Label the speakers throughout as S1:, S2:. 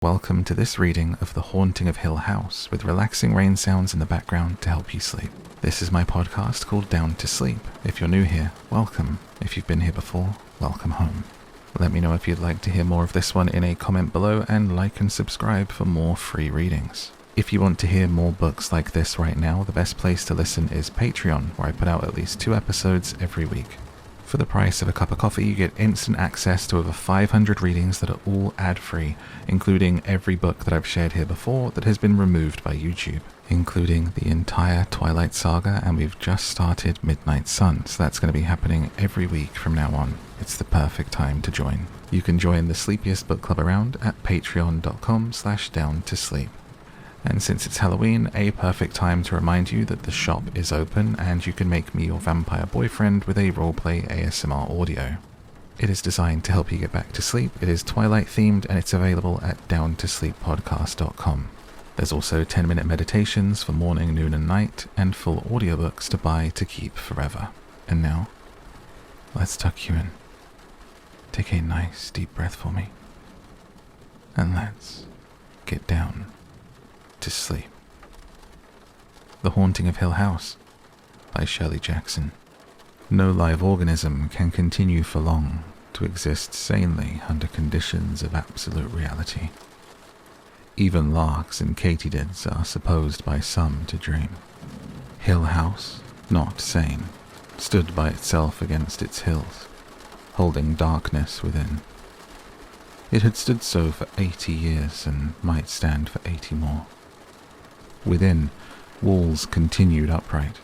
S1: Welcome to this reading of The Haunting of Hill House, with relaxing rain sounds in the background to help you sleep. This is my podcast called Down to Sleep. If you're new here, welcome. If you've been here before, welcome home. Let me know if you'd like to hear more of this one in a comment below, and like and subscribe for more free readings. If you want to hear more books like this right now, the best place to listen is Patreon, where I put out at least 2 episodes every week. For the price of a cup of coffee, you get instant access to over 500 readings that are all ad-free, including every book that I've shared here before that has been removed by YouTube, including the entire Twilight Saga, and we've just started Midnight Sun, so that's going to be happening every week from now on. It's the perfect time to join. You can join the sleepiest book club around at patreon.com/downtosleep. And since it's Halloween, a perfect time to remind you that the shop is open and you can make me your vampire boyfriend with a roleplay ASMR audio. It is designed to help you get back to sleep, it is Twilight themed, and it's available at downtosleeppodcast.com. There's also 10-minute meditations for morning, noon and night, and full audiobooks to buy to keep forever. And now, let's tuck you in. Take a nice deep breath for me. And let's get down to sleep. The Haunting of Hill House by Shirley Jackson. No live organism can continue for long to exist sanely under conditions of absolute reality. Even larks and katydids are supposed by some to dream. Hill House, not sane, stood by itself against its hills, holding darkness within. It had stood so for 80 years and might stand for 80 more. Within, walls continued upright,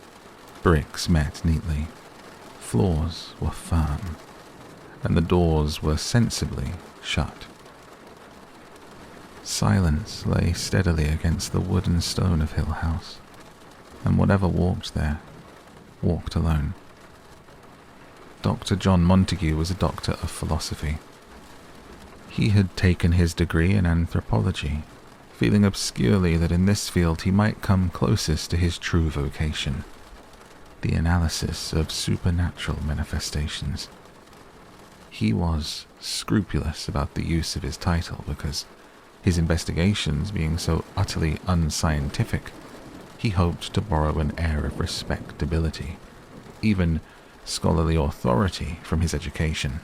S1: bricks met neatly, floors were firm, and the doors were sensibly shut. Silence lay steadily against the wood and stone of Hill House, and whatever walked there, walked alone. Dr. John Montague was a doctor of philosophy. He had taken his degree in anthropology, feeling obscurely that in this field he might come closest to his true vocation, the analysis of supernatural manifestations. He was scrupulous about the use of his title because, his investigations being so utterly unscientific, he hoped to borrow an air of respectability, even scholarly authority, from his education.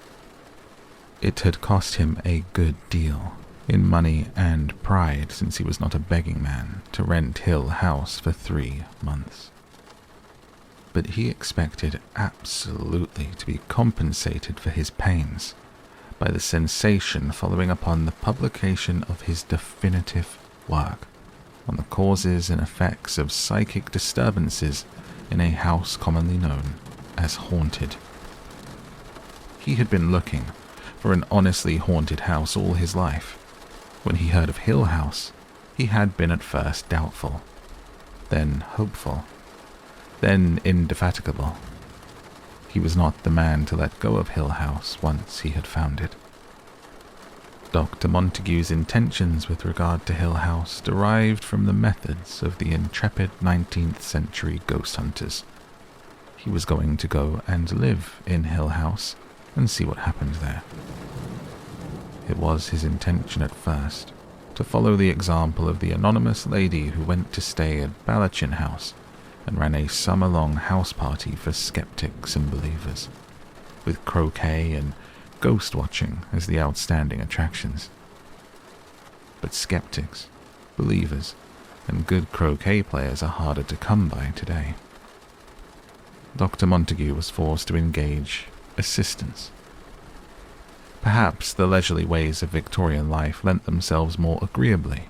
S1: It had cost him a good deal, in money and pride, since he was not a begging man, to rent Hill House for 3 months. But he expected absolutely to be compensated for his pains by the sensation following upon the publication of his definitive work on the causes and effects of psychic disturbances in a house commonly known as haunted. He had been looking for an honestly haunted house all his life. When he heard of Hill House, he had been at first doubtful, then hopeful, then indefatigable. He was not the man to let go of Hill House once he had found it. Dr. Montague's intentions with regard to Hill House derived from the methods of the intrepid 19th century ghost hunters. He was going to go and live in Hill House and see what happened there. It was his intention at first to follow the example of the anonymous lady who went to stay at Balachin House and ran a summer-long house party for skeptics and believers, with croquet and ghost watching as the outstanding attractions. But skeptics, believers, and good croquet players are harder to come by today. Dr. Montague was forced to engage assistants. Perhaps the leisurely ways of Victorian life lent themselves more agreeably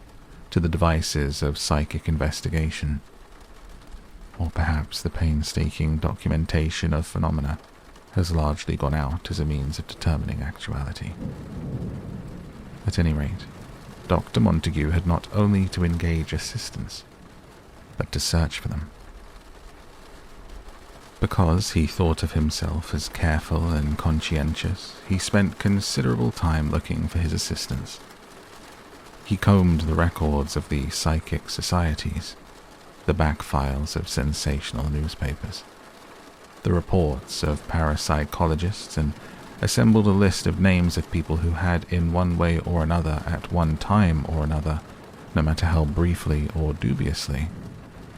S1: to the devices of psychic investigation, or perhaps the painstaking documentation of phenomena has largely gone out as a means of determining actuality. At any rate, Dr. Montague had not only to engage assistants, but to search for them. Because he thought of himself as careful and conscientious, he spent considerable time looking for his assistants. He combed the records of the psychic societies, the back files of sensational newspapers, the reports of parapsychologists and assembled a list of names of people who had, in one way or another, at one time or another, no matter how briefly or dubiously,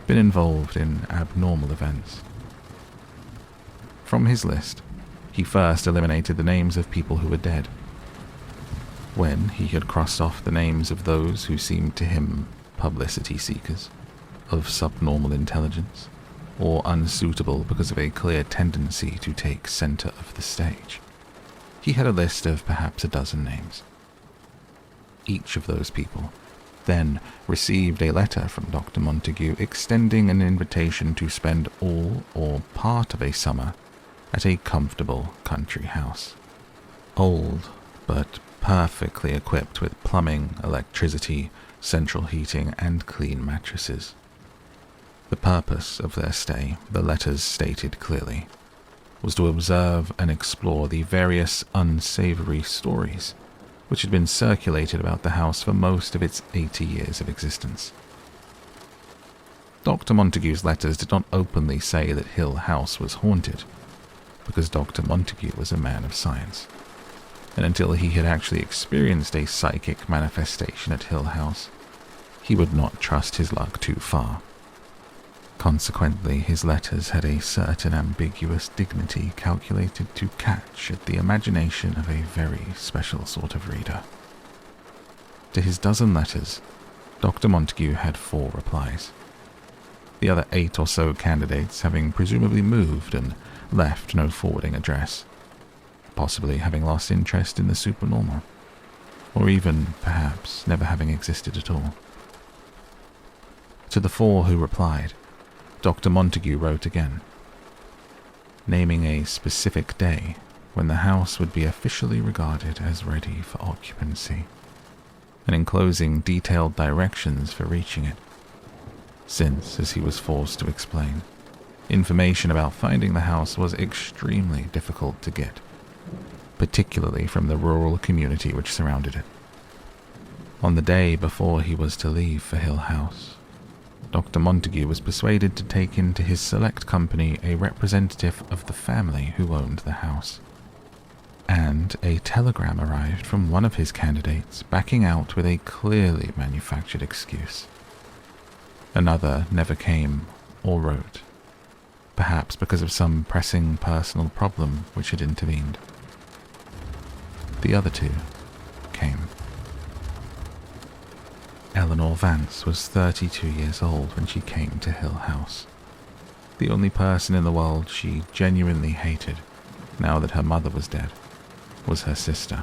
S1: been involved in abnormal events. From his list, he first eliminated the names of people who were dead. When he had crossed off the names of those who seemed to him publicity seekers, of subnormal intelligence, or unsuitable because of a clear tendency to take center of the stage, he had a list of perhaps a dozen names. Each of those people then received a letter from Dr. Montague extending an invitation to spend all or part of a summer at a comfortable country house. Old, but perfectly equipped with plumbing, electricity, central heating, and clean mattresses. The purpose of their stay, the letters stated clearly, was to observe and explore the various unsavory stories which had been circulated about the house for most of its 80 years of existence. Dr. Montague's letters did not openly say that Hill House was haunted, because Dr. Montague was a man of science, and until he had actually experienced a psychic manifestation at Hill House, he would not trust his luck too far. Consequently, his letters had a certain ambiguous dignity calculated to catch at the imagination of a very special sort of reader. To his dozen letters, Dr. Montague had 4 replies, the other 8 or so candidates having presumably moved and left no forwarding address, possibly having lost interest in the supernormal, or even, perhaps, never having existed at all. To the 4 who replied, Dr. Montague wrote again, naming a specific day when the house would be officially regarded as ready for occupancy, and enclosing detailed directions for reaching it, since, as he was forced to explain, information about finding the house was extremely difficult to get, particularly from the rural community which surrounded it. On the day before he was to leave for Hill House, Dr. Montague was persuaded to take into his select company a representative of the family who owned the house, and a telegram arrived from one of his candidates backing out with a clearly manufactured excuse. Another never came or wrote, perhaps because of some pressing personal problem which had intervened. The other 2 came. Eleanor Vance was 32 years old when she came to Hill House. The only person in the world she genuinely hated, now that her mother was dead, was her sister.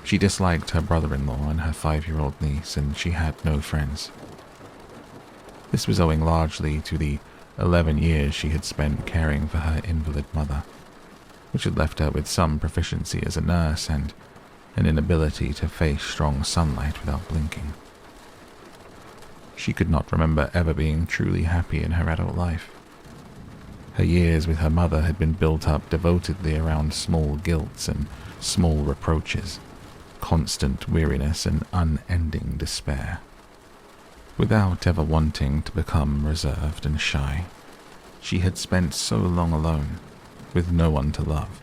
S1: She disliked her brother-in-law and her 5-year-old niece, and she had no friends. This was owing largely to the 11 years she had spent caring for her invalid mother, which had left her with some proficiency as a nurse and an inability to face strong sunlight without blinking. She could not remember ever being truly happy in her adult life. Her years with her mother had been built up devotedly around small guilts and small reproaches, constant weariness and unending despair. Without ever wanting to become reserved and shy, she had spent so long alone, with no one to love,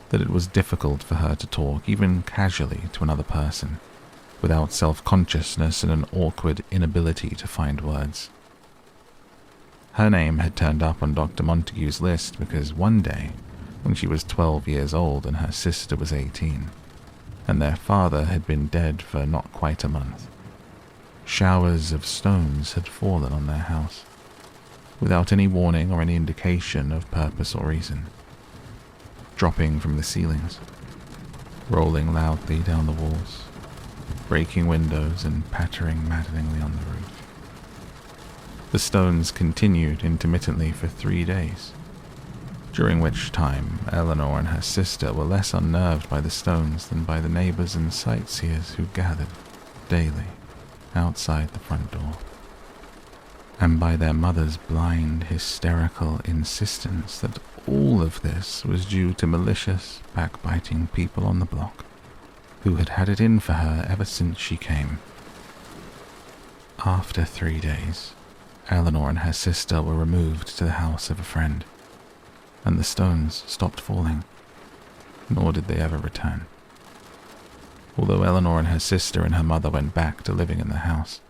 S1: that it was difficult for her to talk even casually to another person, without self-consciousness and an awkward inability to find words. Her name had turned up on Dr. Montague's list because one day, when she was 12 years old and her sister was 18, and their father had been dead for not quite a month, showers of stones had fallen on their house, without any warning or any indication of purpose or reason, dropping from the ceilings, rolling loudly down the walls, breaking windows and pattering maddeningly on the roof. The stones continued intermittently for 3 days, during which time Eleanor and her sister were less unnerved by the stones than by the neighbors and sightseers who gathered daily outside the front door, and by their mother's blind, hysterical insistence that all of this was due to malicious, backbiting people on the block who had had it in for her ever since she came. After 3 days, Eleanor and her sister were removed to the house of a friend, and the stones stopped falling. nor did they ever return. Although Eleanor and her sister and her mother went back to living in the house,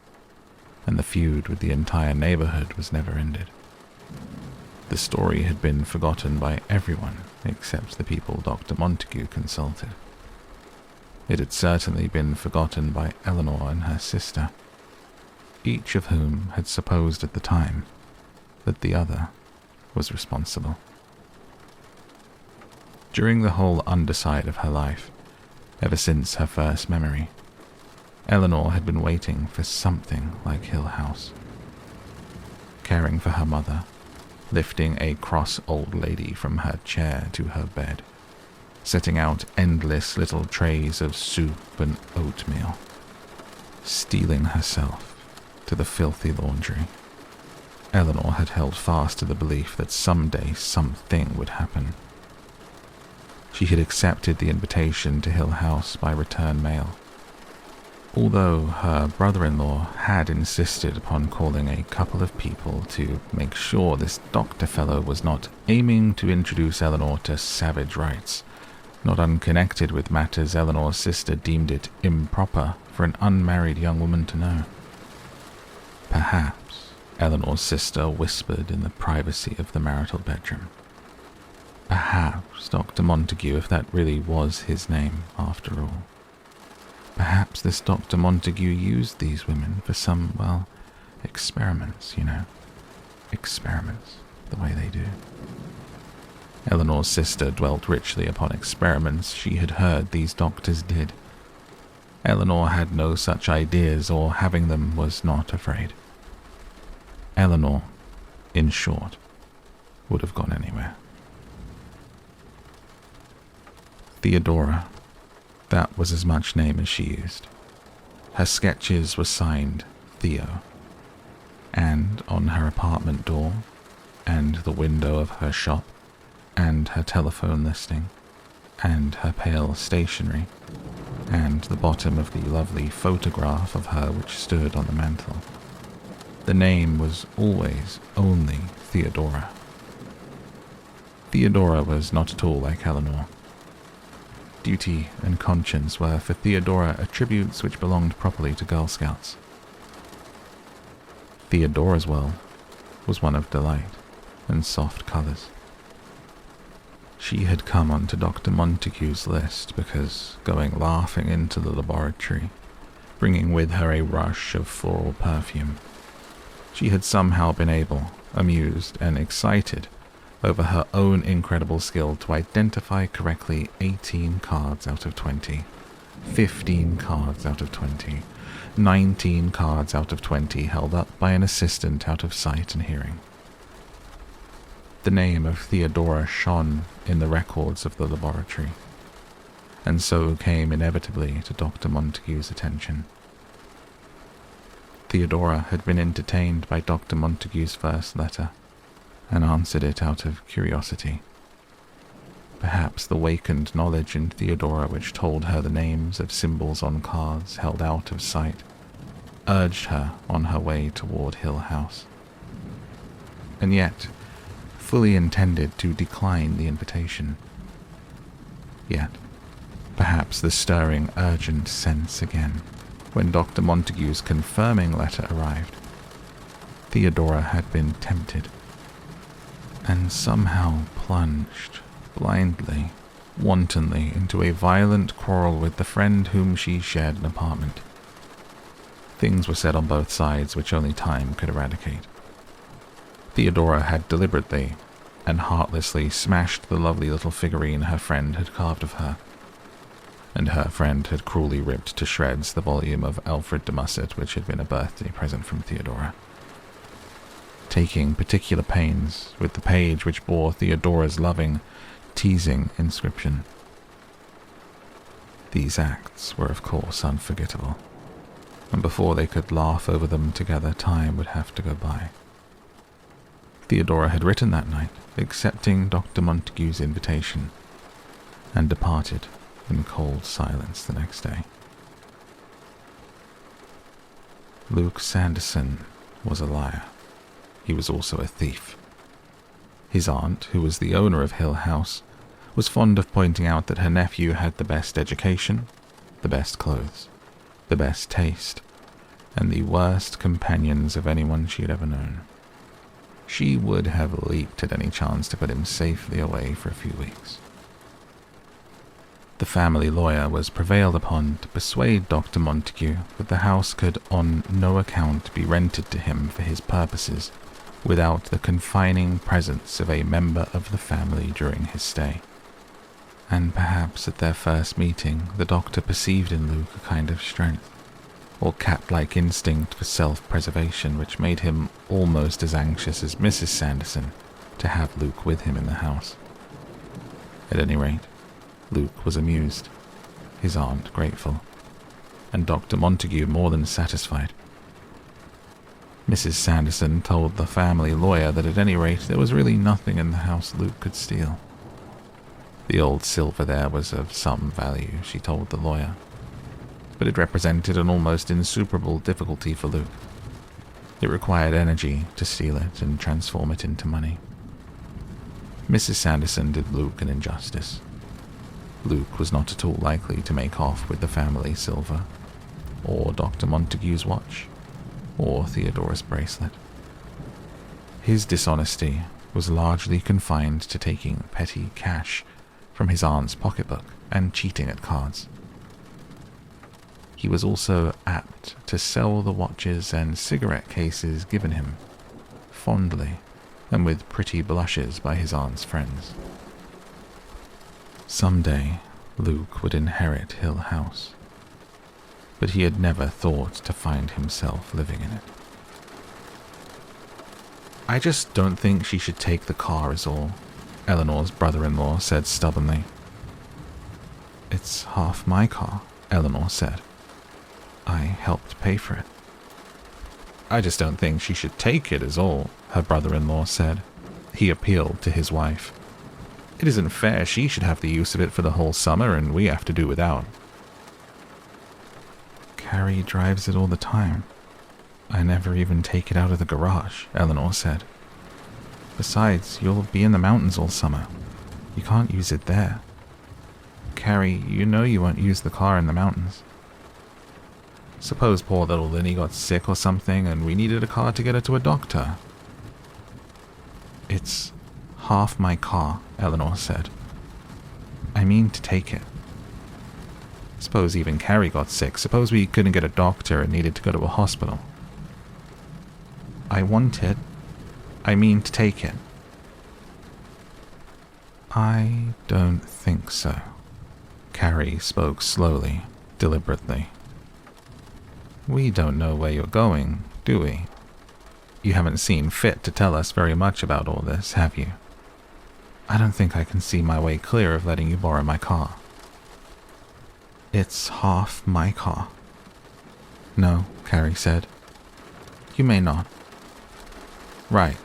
S1: and the feud with the entire neighborhood was never ended. The story had been forgotten by everyone except the people Dr. Montague consulted. It had certainly been forgotten by Eleanor and her sister, each of whom had supposed at the time that the other was responsible. During the whole underside of her life, ever since her first memory, Eleanor had been waiting for something like Hill House. Caring for her mother, lifting a cross old lady from her chair to her bed, setting out endless little trays of soup and oatmeal, steeling herself to the filthy laundry. Eleanor had held fast to the belief that someday something would happen. She had accepted the invitation to Hill House by return mail, although her brother-in-law had insisted upon calling a couple of people to make sure this doctor fellow was not aiming to introduce Eleanor to savage rites, not unconnected with matters Eleanor's sister deemed it improper for an unmarried young woman to know. Perhaps, Eleanor's sister whispered in the privacy of the marital bedroom. Perhaps Dr. Montague, if that really was his name after all. Perhaps this Dr. Montague used these women for some, well, experiments, Experiments, the way they do. Eleanor's sister dwelt richly upon experiments she had heard these doctors did. Eleanor had no such ideas, or having them was not afraid. Eleanor, in short, would have gone anywhere. Theodora, that was as much name as she used. Her sketches were signed Theo, and on her apartment door, and the window of her shop, and her telephone listing, and her pale stationery, and the bottom of the lovely photograph of her which stood on the mantel, the name was always only Theodora. Theodora was not at all like Eleanor. Duty and conscience were for Theodora attributes which belonged properly to Girl Scouts. Theodora's world was one of delight and soft colours. She had come onto Dr. Montague's list because, going laughing into the laboratory, bringing with her a rush of floral perfume, she had somehow been able, amused and excited over her own incredible skill to identify correctly 18 cards out of 20, 15 cards out of 20, 19 cards out of 20 held up by an assistant out of sight and hearing. The name of Theodora shone in the records of the laboratory, and so came inevitably to Dr. Montague's attention. Theodora had been entertained by Dr. Montague's first letter, and answered it out of curiosity. Perhaps the wakened knowledge in Theodora which told her the names of symbols on cards held out of sight urged her on her way toward Hill House, and yet fully intended to decline the invitation. Yet, perhaps the stirring, urgent sense again, when Dr. Montague's confirming letter arrived. Theodora had been tempted, and somehow plunged, blindly, wantonly, into a violent quarrel with the friend whom she shared an apartment. Things were said on both sides which only time could eradicate. Theodora had deliberately and heartlessly smashed the lovely little figurine her friend had carved of her, and her friend had cruelly ripped to shreds the volume of Alfred de Musset which had been a birthday present from Theodora, taking particular pains with the page which bore Theodora's loving, teasing inscription. These acts were of course unforgettable, and before they could laugh over them together, time would have to go by. Theodora had written that night, accepting Dr. Montague's invitation, and departed in cold silence the next day. Luke Sanderson was a liar. He was also a thief. His aunt, who was the owner of Hill House, was fond of pointing out that her nephew had the best education, the best clothes, the best taste, and the worst companions of anyone she had ever known. She would have leaped at any chance to put him safely away for a few weeks. The family lawyer was prevailed upon to persuade Dr. Montague that the house could on no account be rented to him for his purposes without the confining presence of a member of the family during his stay. And perhaps at their first meeting the doctor perceived in Luke a kind of strength, or cat-like instinct for self-preservation which made him almost as anxious as Mrs. Sanderson to have Luke with him in the house. At any rate, Luke was amused, his aunt grateful, and Dr. Montague more than satisfied. Mrs. Sanderson told the family lawyer that at any rate there was really nothing in the house Luke could steal. The old silver there was of some value, she told the lawyer, but it represented an almost insuperable difficulty for Luke. It required energy to steal it and transform it into money. Mrs. Sanderson did Luke an injustice. Luke was not at all likely to make off with the family silver, or Dr. Montague's watch, or Theodora's bracelet. His dishonesty was largely confined to taking petty cash from his aunt's pocketbook and cheating at cards. He was also apt to sell the watches and cigarette cases given him, fondly and with pretty blushes by his aunt's friends. Someday, Luke would inherit Hill House, but he had never thought to find himself living in it. "I just don't think she should take the car is all," Eleanor's brother-in-law said stubbornly. "It's half my car," Eleanor said. "I helped pay for it." "I just don't think she should take it is all," her brother-in-law said. He appealed to his wife. "It isn't fair she should have the use of it for the whole summer and we have to do without." "Carrie drives it all the time. I never even take it out of the garage," Eleanor said. "Besides, you'll be in the mountains all summer. You can't use it there. Carrie, you know you won't use the car in the mountains." "Suppose poor little Linny got sick or something and we needed a car to get her to a doctor." "It's half my car," Eleanor said. "I mean to take it. Suppose even Carrie got sick. Suppose we couldn't get a doctor and needed to go to a hospital." "I want it. I mean to take it." "I don't think so." Carrie spoke slowly, deliberately. "We don't know where you're going, do we? You haven't seen fit to tell us very much about all this, have you? I don't think I can see my way clear of letting you borrow my car." "It's half my car." "No," Carrie said. "You may not." "Right,"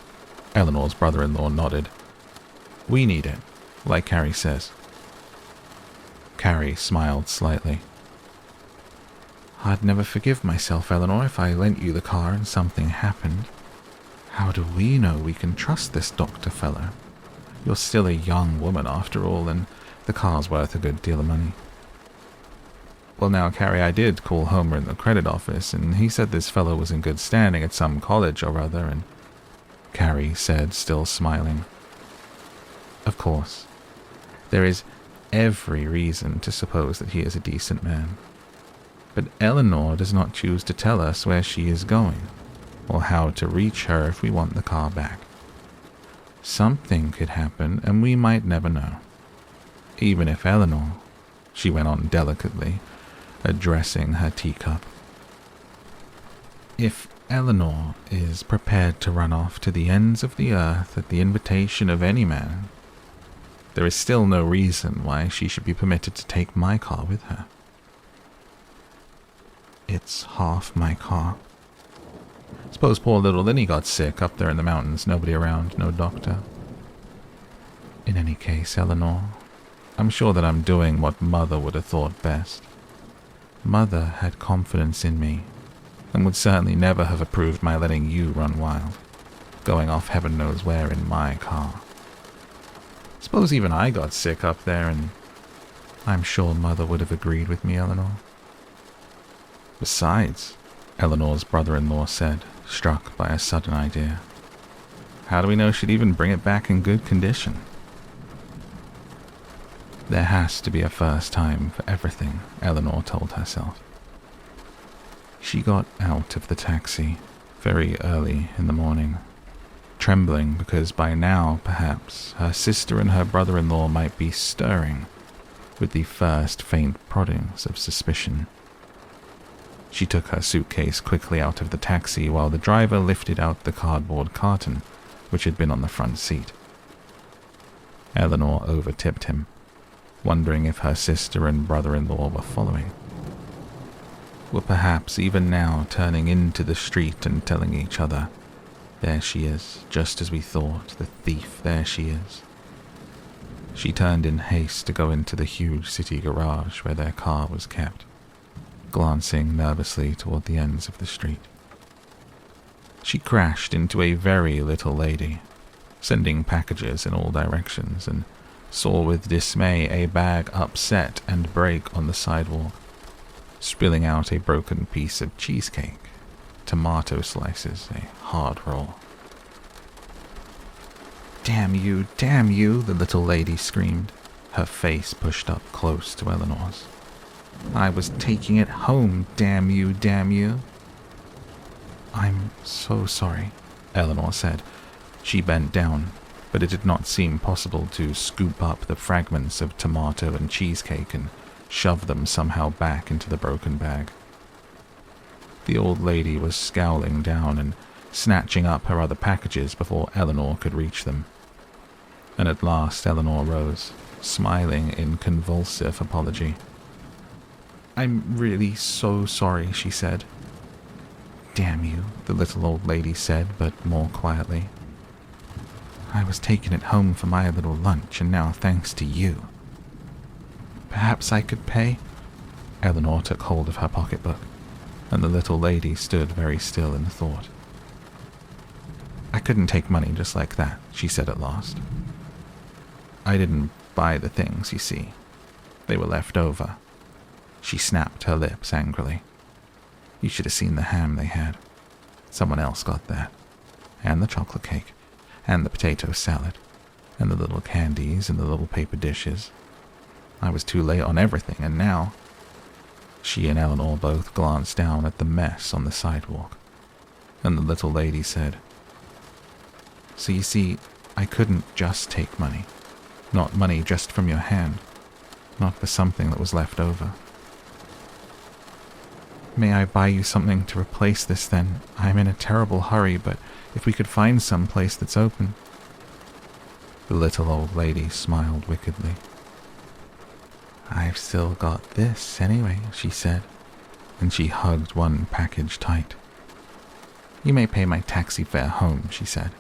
S1: Eleanor's brother-in-law nodded. "We need it, like Carrie says." Carrie smiled slightly. "I'd never forgive myself, Eleanor, if I lent you the car and something happened. How do we know we can trust this doctor fellow? You're still a young woman after all, and the car's worth a good deal of money." "Well now, Carrie, I did call Homer in the credit office, and he said this fellow was in good standing at some college or other, and—" Carrie said, still smiling. "Of course, there is every reason to suppose that he is a decent man. But Eleanor does not choose to tell us where she is going, or how to reach her if we want the car back. Something could happen, and we might never know. Even if Eleanor," she went on delicately, addressing her teacup, "if Eleanor is prepared to run off to the ends of the earth at the invitation of any man, there is still no reason why she should be permitted to take my car with her." "It's half my car." "Suppose poor little Linny got sick up there in the mountains, nobody around, no doctor." "In any case, Eleanor, I'm sure that I'm doing what Mother would have thought best. Mother had confidence in me, and would certainly never have approved my letting you run wild, going off heaven knows where in my car. Suppose even I got sick up there, and I'm sure Mother would have agreed with me, Eleanor. Besides, Eleanor's brother-in-law said, struck by a sudden idea, how do we know she'd even bring it back in good condition? There has to be a first time for everything, Eleanor told herself. She got out of the taxi very early in the morning, trembling because by now, perhaps, her sister and her brother-in-law might be stirring with the first faint proddings of suspicion. She took her suitcase quickly out of the taxi while the driver lifted out the cardboard carton which had been on the front seat. Eleanor overtipped him, wondering if her sister and brother-in-law were following. Were perhaps even now turning into the street and telling each other, there she is, just as we thought, the thief, there she is. She turned in haste to go into the huge city garage where their car was kept, glancing nervously toward the ends of the street. She crashed into a very little lady, sending packages in all directions, and saw with dismay a bag upset and break on the sidewalk, spilling out a broken piece of cheesecake, tomato slices, a hard roll. Damn you, the little lady screamed, her face pushed up close to Eleanor's. I was taking it home, damn you, damn you. I'm so sorry, Eleanor said. She bent down, but it did not seem possible to scoop up the fragments of tomato and cheesecake and shove them somehow back into the broken bag. The old lady was scowling down and snatching up her other packages before Eleanor could reach them. And at last Eleanor rose, smiling in convulsive apology. I'm really so sorry, she said. Damn you, the little old lady said, but more quietly. I was taking it home for my little lunch, and now thanks to you. Perhaps I could pay? Eleanor took hold of her pocketbook, and the little lady stood very still in thought. I couldn't take money just like that, she said at last. I didn't buy the things, you see. They were left over. She snapped her lips angrily. You should have seen the ham they had. Someone else got that. And the chocolate cake. And the potato salad. And the little candies and the little paper dishes. I was too late on everything, and now... She and Eleanor both glanced down at the mess on the sidewalk. And the little lady said, So you see, I couldn't just take money. Not money just from your hand. Not for something that was left over. May I buy you something to replace this then? I'm in a terrible hurry, but if we could find some place that's open. The little old lady smiled wickedly. I've still got this anyway, she said, and she hugged one package tight. You may pay my taxi fare home, she said.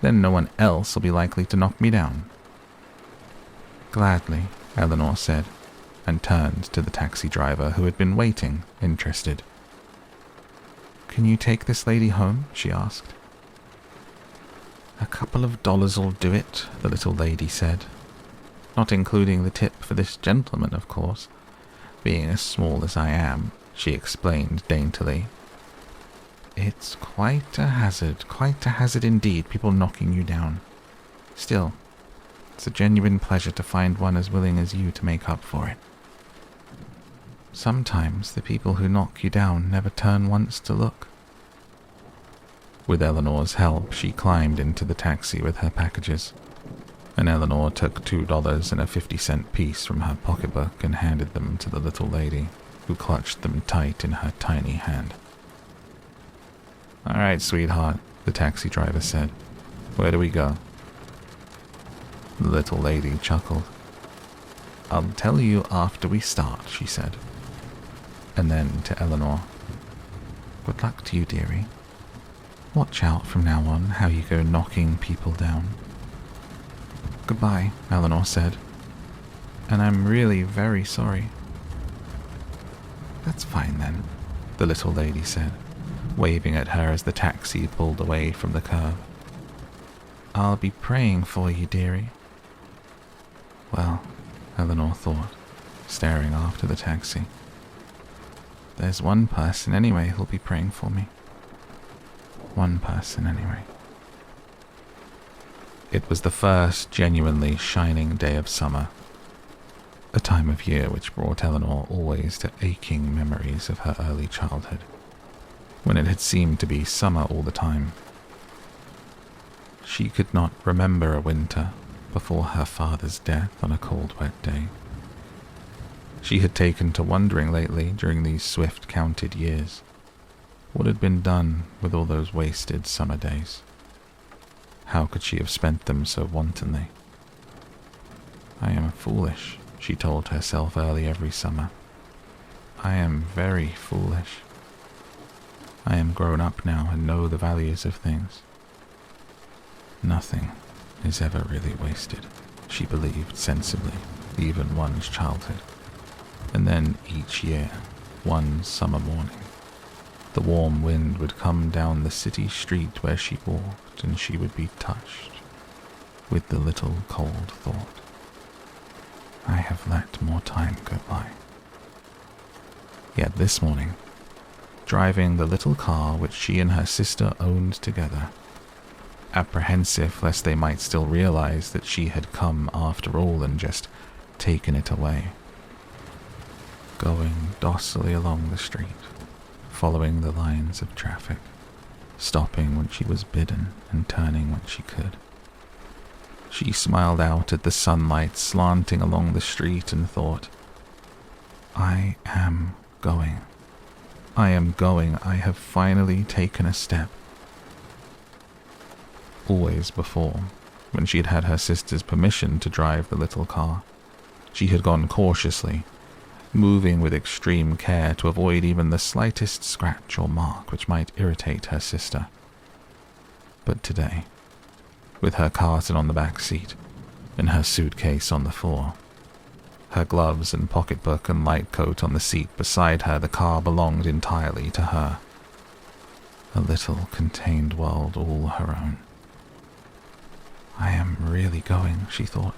S1: Then no one else will be likely to knock me down. Gladly, Eleanor said, and turned to the taxi driver who had been waiting, interested. Can you take this lady home? She asked. A couple of $2'll do it, the little lady said. Not including the tip for this gentleman, of course. Being as small as I am, she explained daintily. It's quite a hazard indeed, people knocking you down. Still, it's a genuine pleasure to find one as willing as you to make up for it. Sometimes the people who knock you down never turn once to look. With Eleanor's help, she climbed into the taxi with her packages, and Eleanor took $2.50 piece from her pocketbook and handed them to the little lady, who clutched them tight in her tiny hand. All right, sweetheart, the taxi driver said. Where do we go? The little lady chuckled. I'll tell you after we start, she said. And then to Eleanor, good luck to you, dearie. Watch out from now on how you go knocking people down. Goodbye, Eleanor said. And I'm really very sorry. That's fine then, the little lady said, waving at her as the taxi pulled away from the curb. I'll be praying for you, dearie. Well, Eleanor thought, staring after the taxi. There's one person anyway who'll be praying for me. One person anyway. It was the first genuinely shining day of summer, a time of year which brought Eleanor always to aching memories of her early childhood, when it had seemed to be summer all the time. She could not remember a winter before her father's death on a cold, wet day. She had taken to wondering lately during these swift counted years what had been done with all those wasted summer days. How could she have spent them so wantonly? I am foolish, she told herself early every summer. I am very foolish. I am grown up now and know the values of things. Nothing is ever really wasted, she believed sensibly, even one's childhood. And then each year, one summer morning, the warm wind would come down the city street where she walked, and she would be touched with the little cold thought, I have let more time go by. Yet this morning, driving the little car which she and her sister owned together, apprehensive lest they might still realize that she had come after all and just taken it away, going docilely along the street, following the lines of traffic, stopping when she was bidden and turning when she could. She smiled out at the sunlight slanting along the street and thought, I am going. I am going. I have finally taken a step. Always before, when she had had her sister's permission to drive the little car, she had gone cautiously, moving with extreme care to avoid even the slightest scratch or mark which might irritate her sister. But today, with her carton on the back seat and her suitcase on the floor, her gloves and pocketbook and light coat on the seat beside her, the car belonged entirely to her. A little contained world all her own. I am really going, she thought.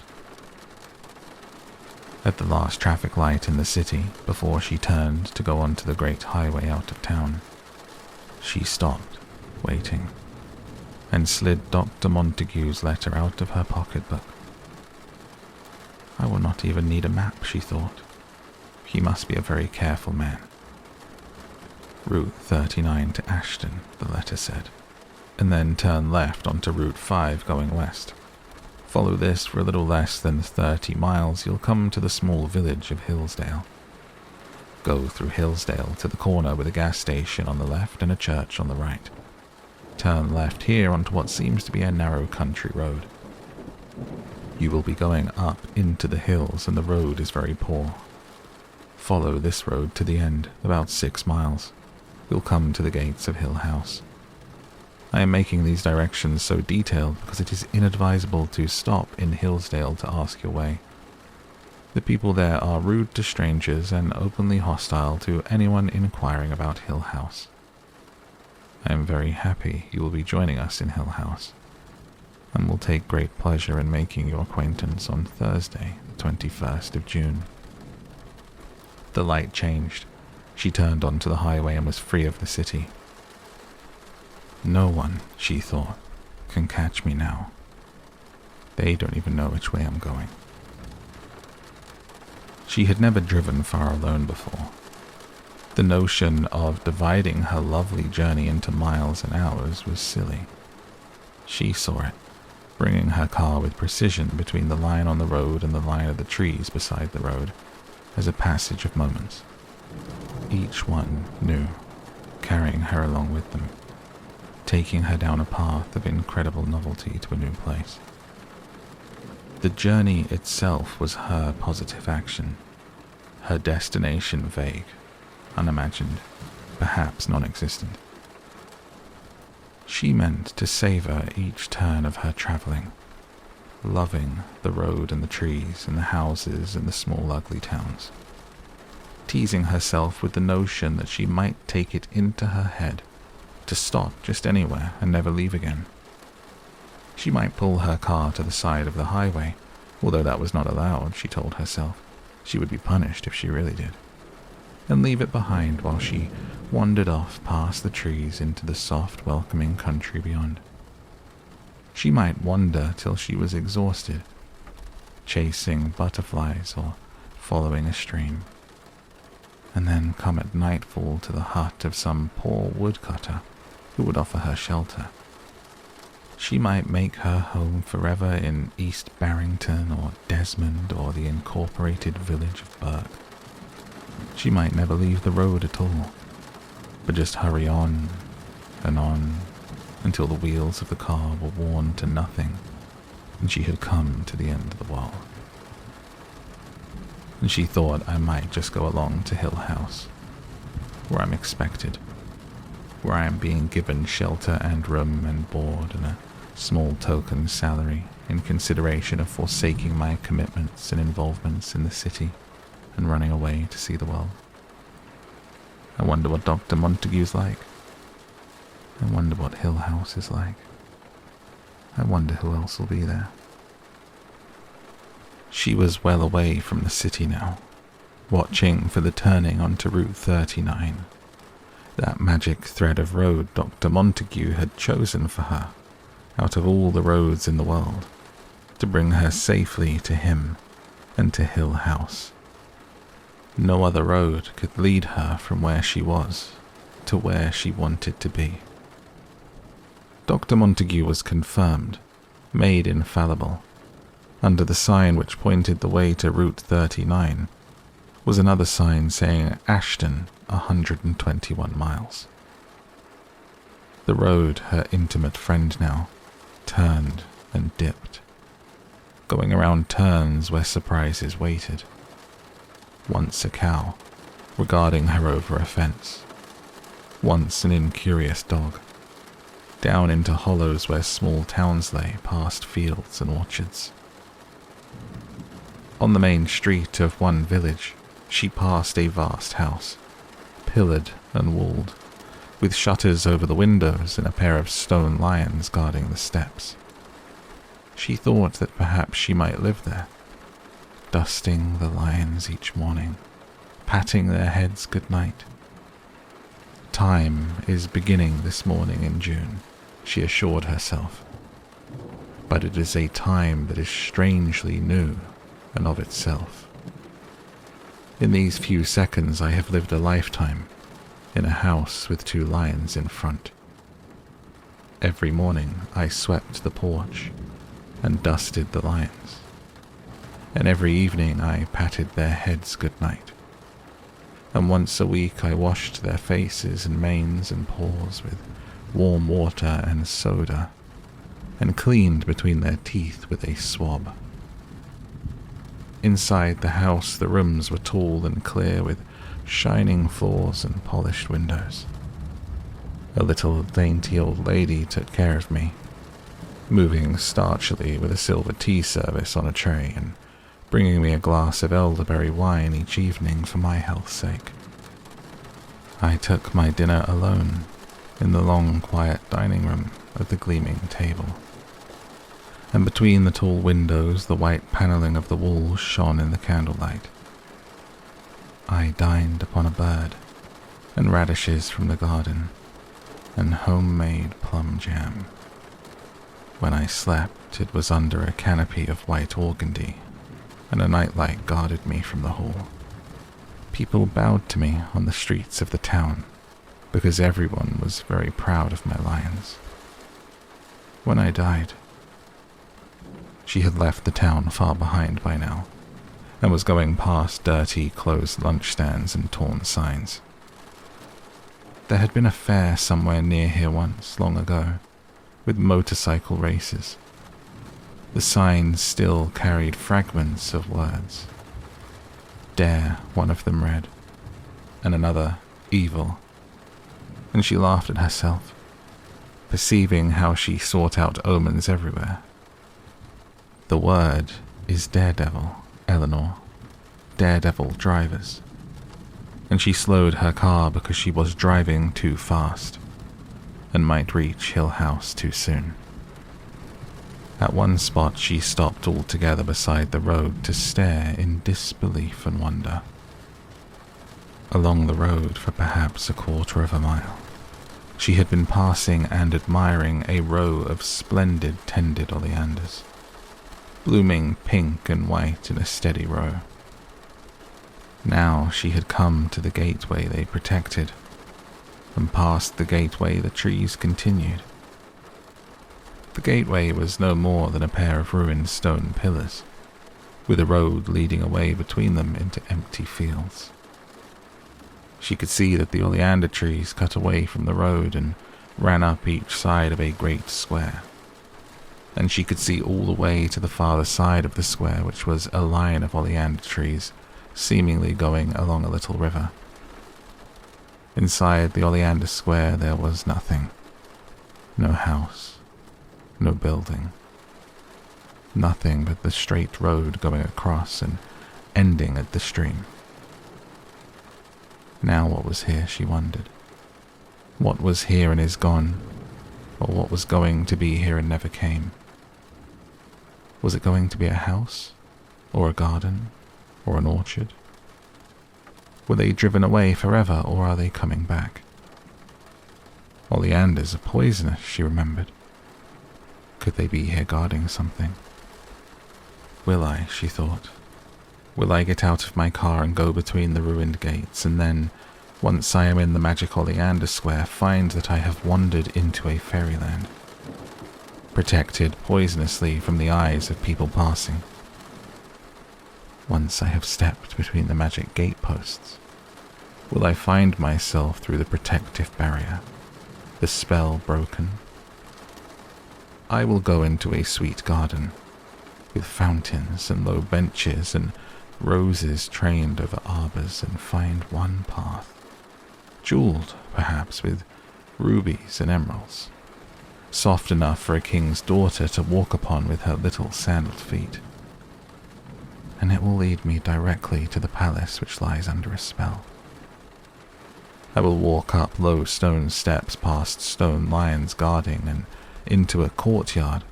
S1: At the last traffic light in the city, before she turned to go onto the great highway out of town, she stopped, waiting, and slid Dr. Montague's letter out of her pocketbook. I will not even need a map, she thought. He must be a very careful man. Route 39 to Ashton, the letter said, and then turn left onto Route 5 going west. Follow this for a little less than 30 miles, you'll come to the small village of Hillsdale. Go through Hillsdale to the corner with a gas station on the left and a church on the right. Turn left here onto what seems to be a narrow country road. You will be going up into the hills and the road is very poor. Follow this road to the end, about 6 miles. You'll come to the gates of Hill House. I am making these directions so detailed because it is inadvisable to stop in Hillsdale to ask your way. The people there are rude to strangers and openly hostile to anyone inquiring about Hill House. I am very happy you will be joining us in Hill House, and will take great pleasure in making your acquaintance on Thursday, the 21st of June. The light changed. She turned onto the highway and was free of the city. No one, she thought, can catch me now. They don't even know which way I'm going. She had never driven far alone before. The notion of dividing her lovely journey into miles and hours was silly. She saw it, bringing her car with precision between the line on the road and the line of the trees beside the road, as a passage of moments. Each one new, carrying her along with them, taking her down a path of incredible novelty to a new place. The journey itself was her positive action, her destination vague, unimagined, perhaps non-existent. She meant to savor each turn of her traveling, loving the road and the trees and the houses and the small ugly towns, teasing herself with the notion that she might take it into her head to stop just anywhere and never leave again. She might pull her car to the side of the highway although that was not allowed, she told herself. She would be punished if she really did, and leave it behind while she wandered off past the trees into the soft, welcoming country beyond. She might wander till she was exhausted, chasing butterflies or following a stream, and then come at nightfall to the hut of some poor woodcutter who would offer her shelter. She might make her home forever in East Barrington or Desmond or the incorporated village of Burke. She might never leave the road at all, but just hurry on and on until the wheels of the car were worn to nothing and she had come to the end of the world. And she thought I might just go along to Hill House, where I'm expected, where I am being given shelter and room and board and a small token salary in consideration of forsaking my commitments and involvements in the city and running away to see the world. I wonder what Dr. Montague's like. I wonder what Hill House is like. I wonder who else will be there. She was well away from the city now, watching for the turning onto Route 39, that magic thread of road Dr. Montague had chosen for her, out of all the roads in the world, to bring her safely to him and to Hill House. No other road could lead her from where she was to where she wanted to be. Dr. Montague was confirmed, made infallible. Under the sign which pointed the way to Route 39 was another sign saying Ashton, 121 miles. The road, her intimate friend now, turned and dipped, going around turns where surprises waited. Once a cow, regarding her over a fence. Once an incurious dog, down into hollows where small towns lay past fields and orchards. On the main street of one village, she passed a vast house, pillared and walled, with shutters over the windows and a pair of stone lions guarding the steps. She thought that perhaps she might live there, dusting the lions each morning, patting their heads good night. Time is beginning this morning in June, she assured herself, but it is a time that is strangely new and of itself. In these few seconds I have lived a lifetime in a house with 2 lions in front. Every morning I swept the porch and dusted the lions, and every evening I patted their heads good night, and once a week I washed their faces and manes and paws with warm water and soda, and cleaned between their teeth with a swab. Inside the house the rooms were tall and clear with shining floors and polished windows. A little dainty old lady took care of me, moving starchily with a silver tea service on a tray and bringing me a glass of elderberry wine each evening for my health's sake. I took my dinner alone in the long, quiet dining room at the gleaming table, and between the tall windows the white paneling of the walls shone in the candlelight. I dined upon a bird, and radishes from the garden, and homemade plum jam. When I slept, it was under a canopy of white organdy, and a nightlight guarded me from the hall. People bowed to me on the streets of the town, because everyone was very proud of my lions. When I died, she had left the town far behind by now, and was going past dirty, closed lunch stands and torn signs. There had been a fair somewhere near here once, long ago, with motorcycle races. The signs still carried fragments of words. Dare, one of them read, and another, evil. And she laughed at herself, perceiving how she sought out omens everywhere. The word is daredevil, Eleanor. Daredevil drivers. And she slowed her car because she was driving too fast and might reach Hill House too soon. At one spot she stopped altogether beside the road to stare in disbelief and wonder. Along the road for perhaps a quarter of a mile, she had been passing and admiring a row of splendid tended oleanders, blooming pink and white in a steady row. Now she had come to the gateway they protected, and past the gateway the trees continued. The gateway was no more than a pair of ruined stone pillars, with a road leading away between them into empty fields. She could see that the oleander trees cut away from the road and ran up each side of a great square, and she could see all the way to the farther side of the square, which was a line of oleander trees seemingly going along a little river. Inside the oleander square there was nothing. No house, no building. Nothing but the straight road going across and ending at the stream. Now what was here, she wondered. What was here and is gone, or what was going to be here and never came? Was it going to be a house, or a garden, or an orchard? Were they driven away forever, or are they coming back? Oleanders are poisonous, she remembered. Could they be here guarding something? Will I, she thought, will I get out of my car and go between the ruined gates, and then, once I am in the magic oleander square, find that I have wandered into a fairyland, protected poisonously from the eyes of people passing? Once I have stepped between the magic gateposts, will I find myself through the protective barrier, the spell broken? I will go into a sweet garden, with fountains and low benches and roses trained over arbors, and find one path, jeweled perhaps with rubies and emeralds, soft enough for a king's daughter to walk upon with her little sandaled feet. And it will lead me directly to the palace which lies under a spell. I will walk up low stone steps past stone lions guarding and into a courtyard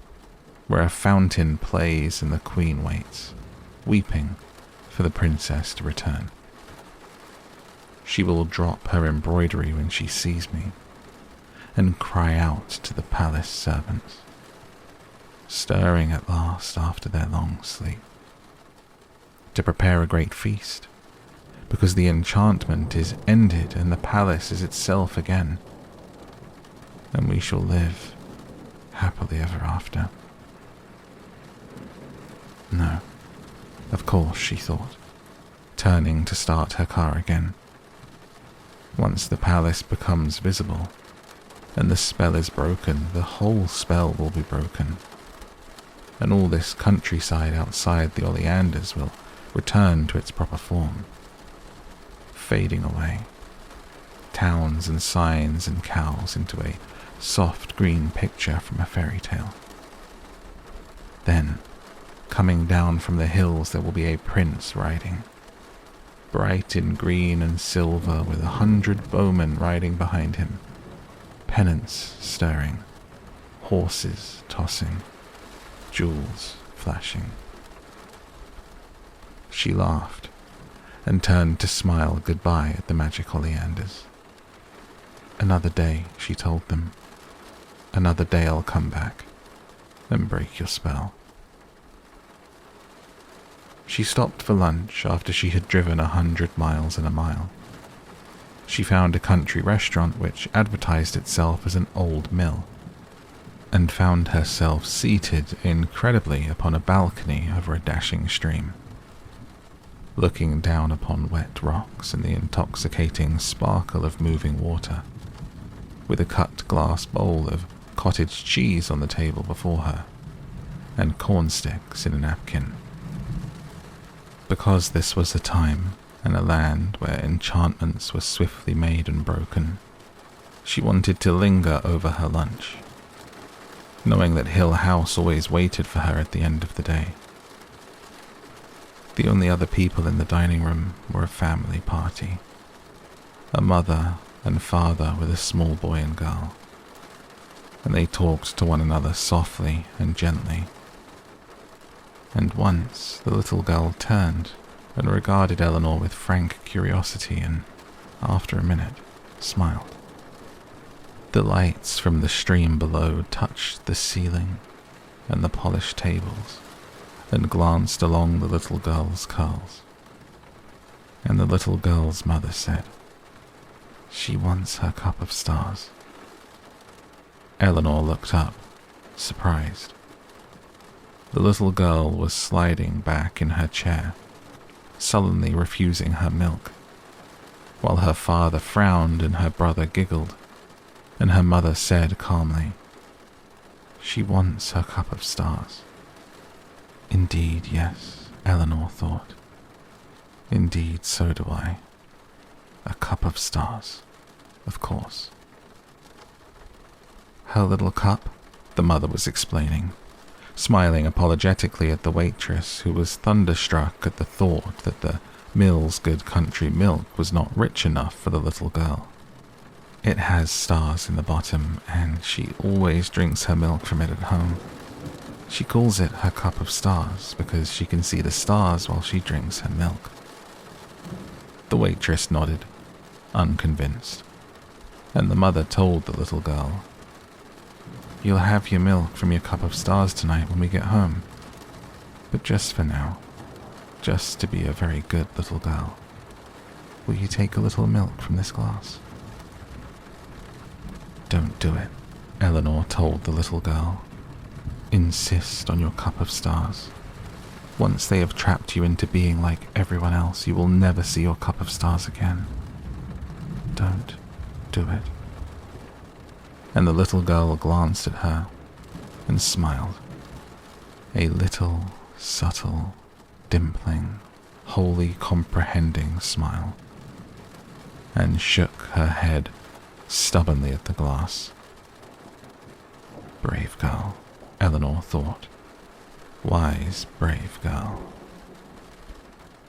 S1: where a fountain plays and the queen waits, weeping for the princess to return. She will drop her embroidery when she sees me and cry out to the palace servants, stirring at last after their long sleep, to prepare a great feast, because the enchantment is ended and the palace is itself again, and we shall live happily ever after. No, of course, she thought, turning to start her car again. Once the palace becomes visible, and the spell is broken, the whole spell will be broken, and all this countryside outside the oleanders will return to its proper form, fading away, towns and signs and cows into a soft green picture from a fairy tale. Then, coming down from the hills, there will be a prince riding, bright in green and silver, with 100 bowmen riding behind him, pennants stirring, horses tossing, jewels flashing. She laughed and turned to smile goodbye at the magic oleanders. Another day, she told them. Another day I'll come back and break your spell. She stopped for lunch after she had driven 100 miles in a mile. She found a country restaurant which advertised itself as an old mill, and found herself seated incredibly upon a balcony over a dashing stream, looking down upon wet rocks and the intoxicating sparkle of moving water, with a cut glass bowl of cottage cheese on the table before her, and corn sticks in a napkin. Because this was a time and a land where enchantments were swiftly made and broken, she wanted to linger over her lunch, knowing that Hill House always waited for her at the end of the day. The only other people in the dining room were a family party, a mother and father with a small boy and girl, and they talked to one another softly and gently and once the little girl turned and regarded Eleanor with frank curiosity and, after a minute, smiled. The lights from the stream below touched the ceiling and the polished tables and glanced along the little girl's curls. And the little girl's mother said, "She wants her cup of stars." Eleanor looked up, surprised. The little girl was sliding back in her chair, sullenly refusing her milk, while her father frowned and her brother giggled, and her mother said calmly, "She wants her cup of stars." Indeed, yes, Eleanor thought. Indeed, so do I. A cup of stars, of course. Her little cup, the mother was explaining, smiling apologetically at the waitress who was thunderstruck at the thought that the Mill's Good Country milk was not rich enough for the little girl. It has stars in the bottom, and she always drinks her milk from it at home. She calls it her cup of stars because she can see the stars while she drinks her milk. The waitress nodded, unconvinced, and the mother told the little girl, "You'll have your milk from your cup of stars tonight when we get home. But just for now, just to be a very good little girl, will you take a little milk from this glass?" "Don't do it," Eleanor told the little girl. "Insist on your cup of stars. Once they have trapped you into being like everyone else, you will never see your cup of stars again. Don't do it." And the little girl glanced at her and smiled. A little, subtle, dimpling, wholly comprehending smile, and shook her head stubbornly at the glass. Brave girl, Eleanor thought. Wise, brave girl.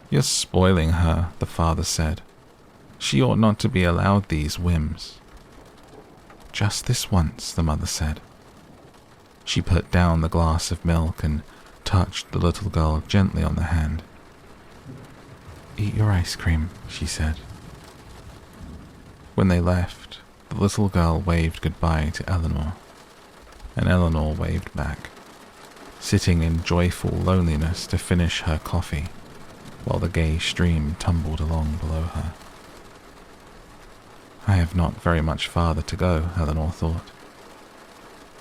S1: "You're spoiling her," the father said. "She ought not to be allowed these whims." "Just this once," the mother said. She put down the glass of milk and touched the little girl gently on the hand. "Eat your ice cream," she said. When they left, the little girl waved goodbye to Eleanor, and Eleanor waved back, sitting in joyful loneliness to finish her coffee while the gay stream tumbled along below her. I have not very much farther to go, Eleanor thought.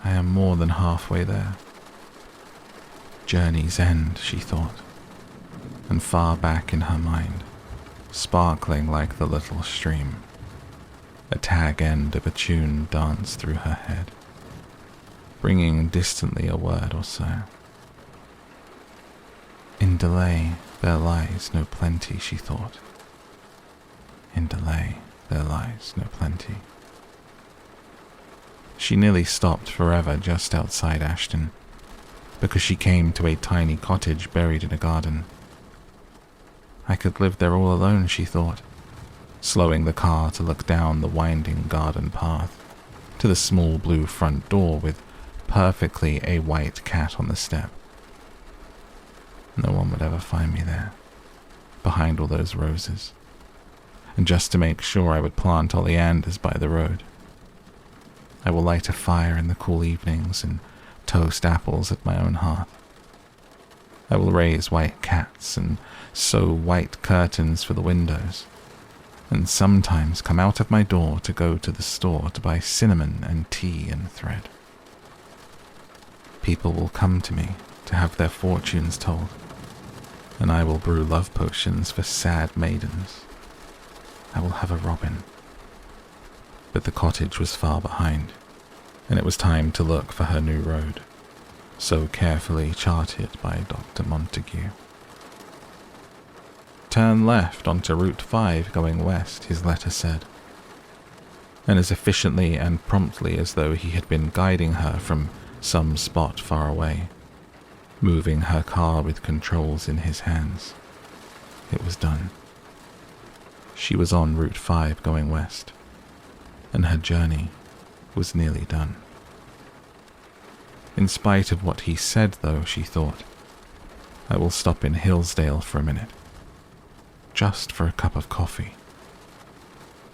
S1: I am more than halfway there. Journey's end, she thought, and far back in her mind, sparkling like the little stream, a tag end of a tune danced through her head, bringing distantly a word or so. In delay there lies no plenty, she thought. In delay there lies no plenty. She nearly stopped forever just outside Ashton, because she came to a tiny cottage buried in a garden. I could live there all alone, she thought, slowing the car to look down the winding garden path to the small blue front door with perfectly a white cat on the step. No one would ever find me there, behind all those roses, and just to make sure I would plant oleanders by the road. I will light a fire in the cool evenings and toast apples at my own hearth. I will raise white cats and sew white curtains for the windows, and sometimes come out of my door to go to the store to buy cinnamon and tea and thread. People will come to me to have their fortunes told, and I will brew love potions for sad maidens. I will have a robin. But the cottage was far behind, and it was time to look for her new road, so carefully charted by Dr. Montague. Turn left onto Route 5 going west, his letter said, and as efficiently and promptly as though he had been guiding her from some spot far away, moving her car with controls in his hands. It was done. She was on Route 5 going west, and her journey was nearly done. In spite of what he said, though, she thought, I will stop in Hillsdale for a minute, just for a cup of coffee.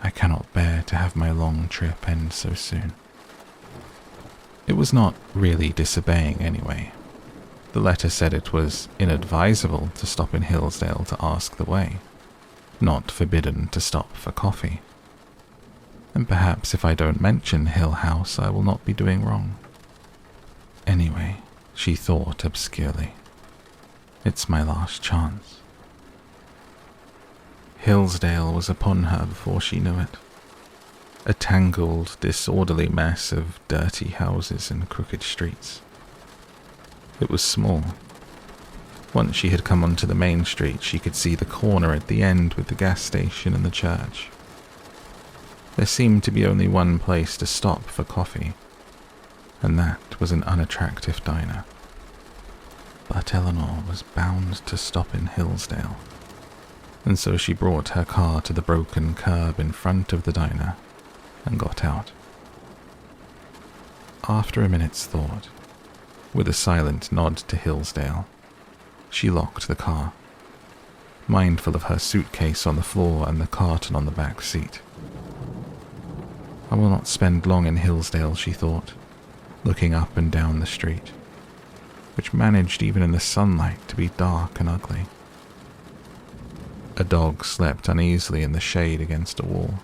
S1: I cannot bear to have my long trip end so soon." It was not really disobeying anyway. The letter said it was inadvisable to stop in Hillsdale to ask the way, not forbidden to stop for coffee. And perhaps if I don't mention Hill House, I will not be doing wrong. Anyway, she thought obscurely, it's my last chance. Hillsdale was upon her before she knew it. A tangled, disorderly mess of dirty houses and crooked streets. It was small. Once she had come onto the main street, she could see the corner at the end with the gas station and the church. There seemed to be only one place to stop for coffee, and that was an unattractive diner. But Eleanor was bound to stop in Hillsdale, and so she brought her car to the broken curb in front of the diner and got out. After a minute's thought, with a silent nod to Hillsdale, she locked the car, mindful of her suitcase on the floor and the carton on the back seat. I will not spend long in Hillsdale, she thought, looking up and down the street, which managed even in the sunlight to be dark and ugly. A dog slept uneasily in the shade against a wall.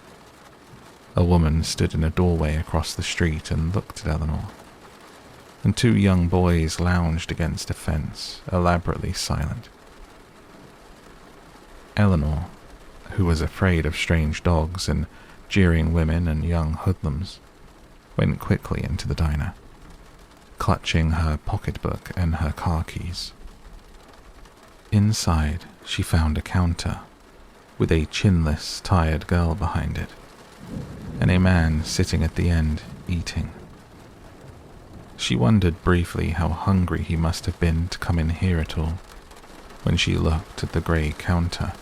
S1: A woman stood in a doorway across the street and looked at Eleanor, and two young boys lounged against a fence, elaborately silent. Eleanor, who was afraid of strange dogs and jeering women and young hoodlums, went quickly into the diner, clutching her pocketbook and her car keys. Inside, she found a counter with a chinless, tired girl behind it, and a man sitting at the end eating. She wondered briefly how hungry he must have been to come in here at all, when she looked at the grey counter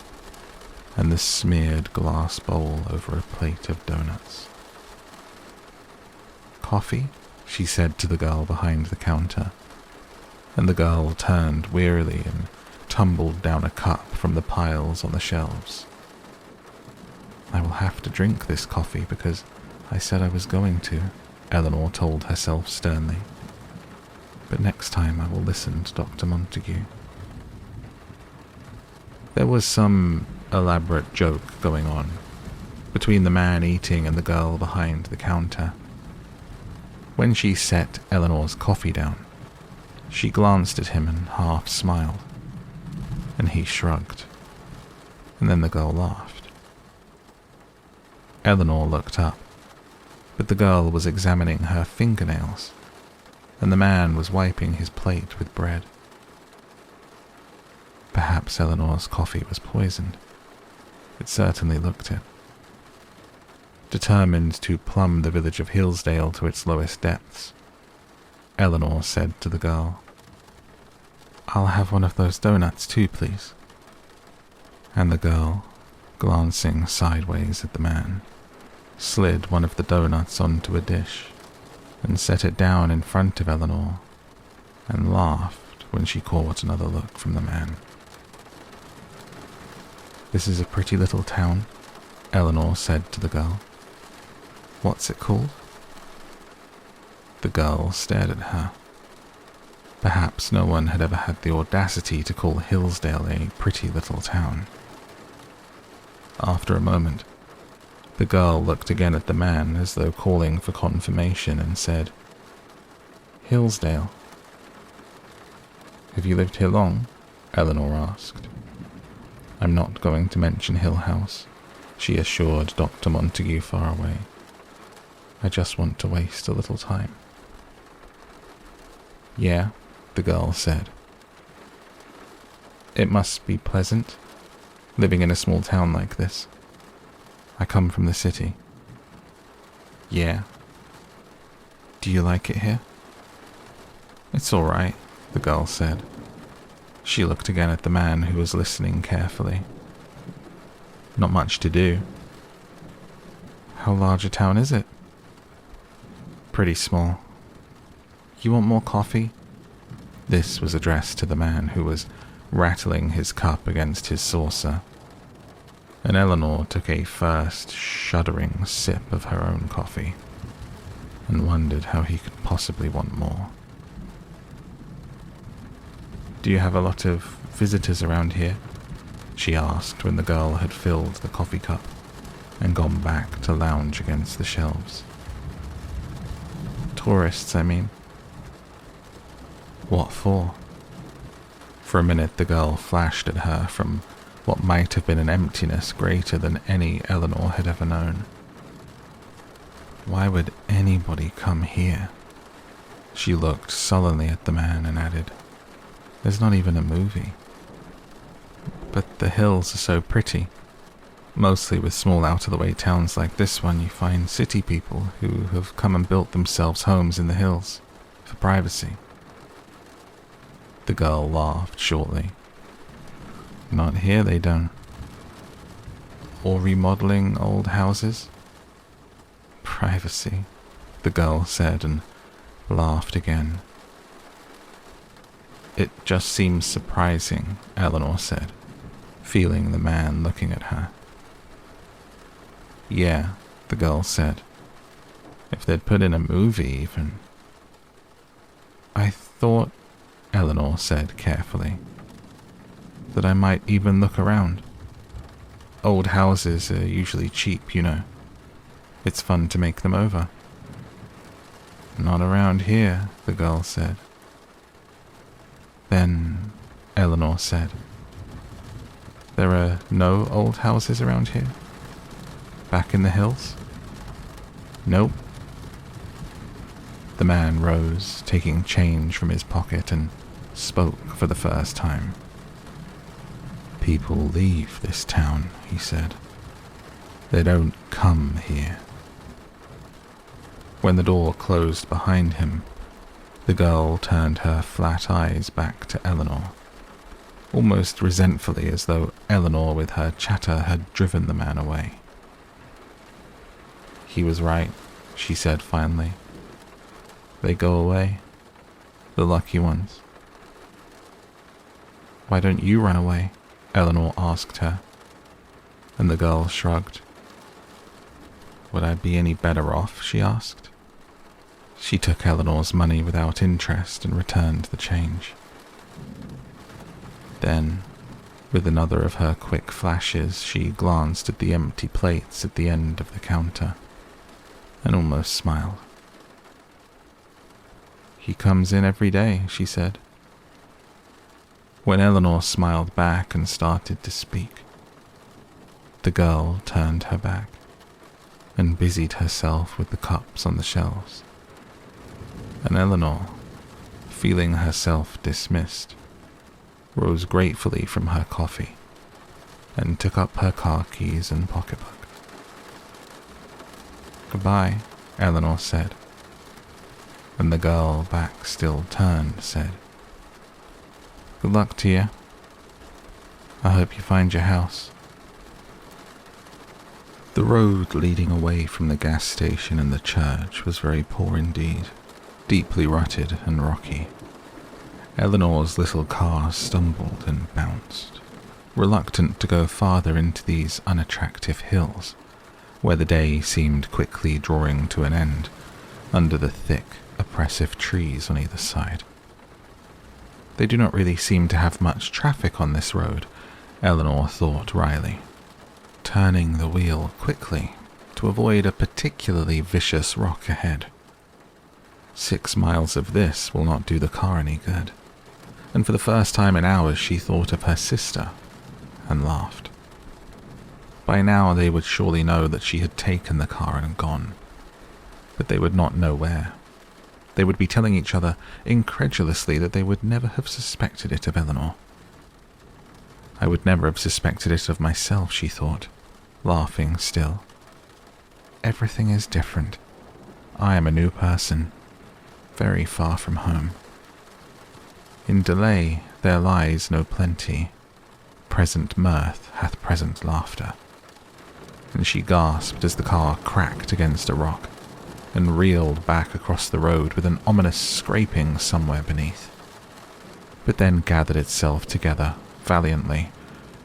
S1: and the smeared glass bowl over a plate of donuts. "Coffee?" she said to the girl behind the counter, and the girl turned wearily and tumbled down a cup from the piles on the shelves. "I will have to drink this coffee because I said I was going to," Eleanor told herself sternly. "But next time I will listen to Dr. Montague." There was some elaborate joke going on between the man eating and the girl behind the counter. When she set Eleanor's coffee down, she glanced at him and half smiled, and he shrugged, and then the girl laughed. Eleanor looked up, but the girl was examining her fingernails, and the man was wiping his plate with bread. Perhaps Eleanor's coffee was poisoned. It certainly looked it. Determined to plumb the village of Hillsdale to its lowest depths, Eleanor said to the girl, "I'll have one of those donuts too, please." And the girl, glancing sideways at the man, slid one of the donuts onto a dish and set it down in front of Eleanor, and laughed when she caught another look from the man. "This is a pretty little town," Eleanor said to the girl. "What's it called?" The girl stared at her. Perhaps no one had ever had the audacity to call Hillsdale a pretty little town. After a moment, the girl looked again at the man as though calling for confirmation and said, "Hillsdale." "Have you lived here long?" Eleanor asked. "I'm not going to mention Hill House," she assured Dr. Montague far away. "I just want to waste a little time." "Yeah," the girl said. "It must be pleasant, living in a small town like this. I come from the city." "Yeah." "Do you like it here?" "It's all right," the girl said. She looked again at the man who was listening carefully. "Not much to do." "How large a town is it?" "Pretty small." "You want more coffee?" This was addressed to the man who was rattling his cup against his saucer, and Eleanor took a first shuddering sip of her own coffee and wondered how he could possibly want more. "Do you have a lot of visitors around here?" she asked when the girl had filled the coffee cup and gone back to lounge against the shelves. "Tourists, I mean." "What for?" For a minute the girl flashed at her from what might have been an emptiness greater than any Eleanor had ever known. "Why would anybody come here?" She looked sullenly at the man and added, "There's not even a movie." "But the hills are so pretty. Mostly with small out-of-the-way towns like this one, you find city people who have come and built themselves homes in the hills for privacy." The girl laughed shortly. "Not here, they don't." "Or remodeling old houses?" "Privacy," the girl said and laughed again. "It just seems surprising," Eleanor said, feeling the man looking at her. "Yeah," the girl said. "If they'd put in a movie even." "I thought," Eleanor said carefully, "that I might even look around. Old houses are usually cheap, you know. It's fun to make them over." "Not around here," the girl said. "Then," Eleanor said, "there are no old houses around here? Back in the hills?" "Nope." The man rose, taking change from his pocket, and spoke for the first time. "People leave this town," he said. "They don't come here." When the door closed behind him, the girl turned her flat eyes back to Eleanor, almost resentfully, as though Eleanor with her chatter had driven the man away. "He was right," she said finally. "They go away, the lucky ones." "Why don't you run away?" Eleanor asked her, and the girl shrugged. "Would I be any better off?" she asked. She took Eleanor's money without interest and returned the change. Then, with another of her quick flashes, she glanced at the empty plates at the end of the counter and almost smiled. "He comes in every day," she said. When Eleanor smiled back and started to speak, the girl turned her back and busied herself with the cups on the shelves. And Eleanor, feeling herself dismissed, rose gratefully from her coffee and took up her car keys and pocketbook. "Goodbye," Eleanor said, and the girl, back still turned, said, "Good luck to you. I hope you find your house." The road leading away from the gas station and the church was very poor indeed, deeply rutted and rocky. Eleanor's little car stumbled and bounced, reluctant to go farther into these unattractive hills, where the day seemed quickly drawing to an end under the thick, oppressive trees on either side. They do not really seem to have much traffic on this road, Eleanor thought wryly, turning the wheel quickly to avoid a particularly vicious rock ahead. 6 miles of this will not do the car any good, and for the first time in hours she thought of her sister and laughed. By now they would surely know that she had taken the car and gone, but they would not know where. They would be telling each other incredulously that they would never have suspected it of Eleanor. I would never have suspected it of myself, she thought, laughing still. Everything is different. I am a new person, very far from home. In delay there lies no plenty. Present mirth hath present laughter. And she gasped as the car cracked against a rock and reeled back across the road with an ominous scraping somewhere beneath. but then gathered itself together valiantly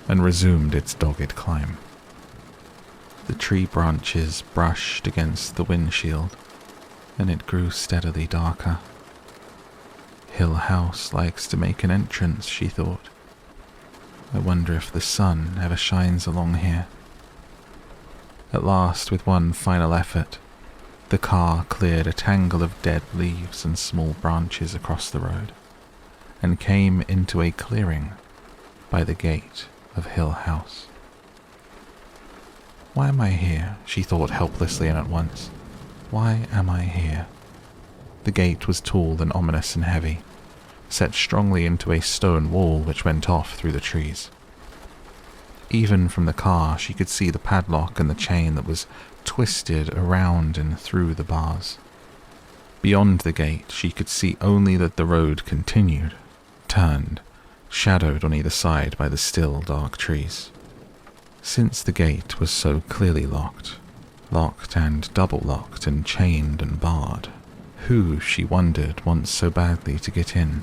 S1: and resumed its dogged climb. The tree branches brushed against the windshield, and it grew steadily darker. Hill House likes to make an entrance, she thought. I wonder if the sun ever shines along here. At last, with one final effort, the car cleared a tangle of dead leaves and small branches across the road, and came into a clearing by the gate of Hill House. Why am I here? She thought helplessly and at once. Why am I here? The gate was tall and ominous and heavy, set strongly into a stone wall which went off through the trees. Even from the car she could see the padlock and the chain that was twisted around and through the bars. Beyond the gate she could see only that the road continued, turned, shadowed on either side by the still dark trees. Since the gate was so clearly locked and double-locked and chained and barred, who, she wondered, wants so badly to get in?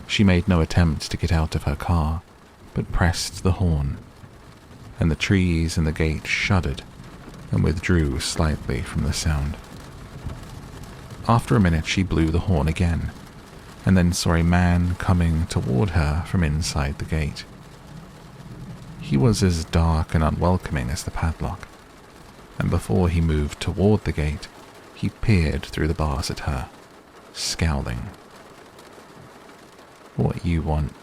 S1: She made no attempt to get out of her car, but pressed the horn, and the trees and the gate shuddered and withdrew slightly from the sound. After a minute she blew the horn again, and then saw a man coming toward her from inside the gate. He was as dark and unwelcoming as the padlock, and before he moved toward the gate, he peered through the bars at her, scowling. "What you want?"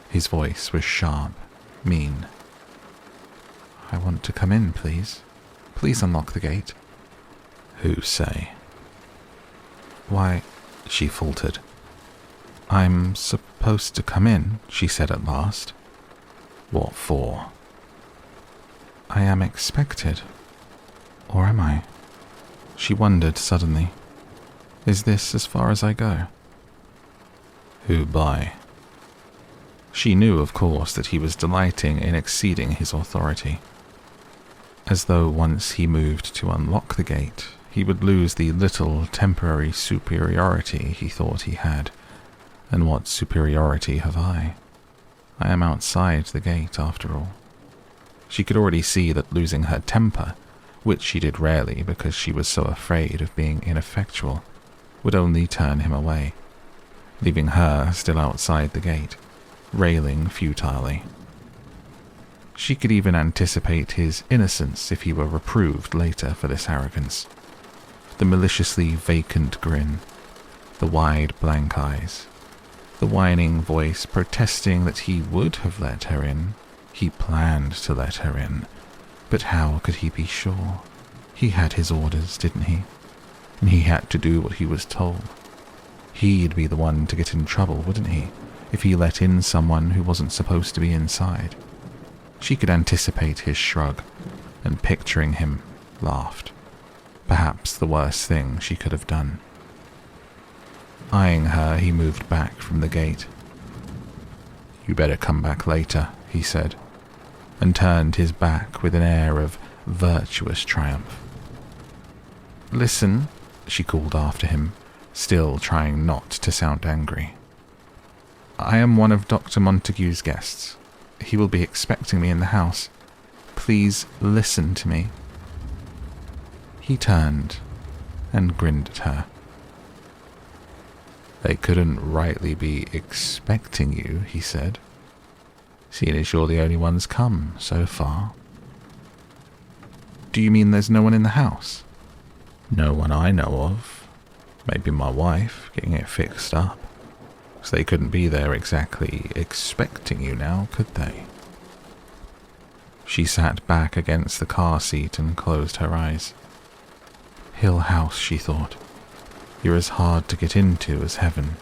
S1: His voice was sharp, mean. "I want to come in, please. Please unlock the gate." "Who say?" "Why," she faltered. "I'm supposed to come in," she said at last. "What for?" "I am expected. Or am I?" She wondered suddenly. "Is this as far as I go?" "Who by?" She knew, of course, that he was delighting in exceeding his authority. As though once he moved to unlock the gate, he would lose the little temporary superiority he thought he had. And what superiority have I? I am outside the gate, after all. She could already see that losing her temper, which she did rarely because she was so afraid of being ineffectual, would only turn him away, leaving her still outside the gate, railing futilely. She could even anticipate his innocence if he were reproved later for this arrogance. The maliciously vacant grin, the wide blank eyes, the whining voice protesting that he would have let her in. He planned to let her in, but how could he be sure? He had his orders, didn't he? And he had to do what he was told. He'd be the one to get in trouble, wouldn't he, if he let in someone who wasn't supposed to be inside? She could anticipate his shrug, and picturing him, laughed. Perhaps the worst thing she could have done. Eyeing her, he moved back from the gate. "You better come back later," he said, and turned his back with an air of virtuous triumph. "Listen," she called after him, still trying not to sound angry. "I am one of Dr. Montague's guests. He will be expecting me in the house. Please listen to me." He turned and grinned at her. "They couldn't rightly be expecting you," he said, "seeing as you're the only one's come so far." "Do you mean there's no one in the house?" "No one I know of. Maybe my wife, getting it fixed up. So they couldn't be there exactly expecting you now, could they?" She sat back against the car seat and closed her eyes. Hill House, she thought. You're as hard to get into as heaven.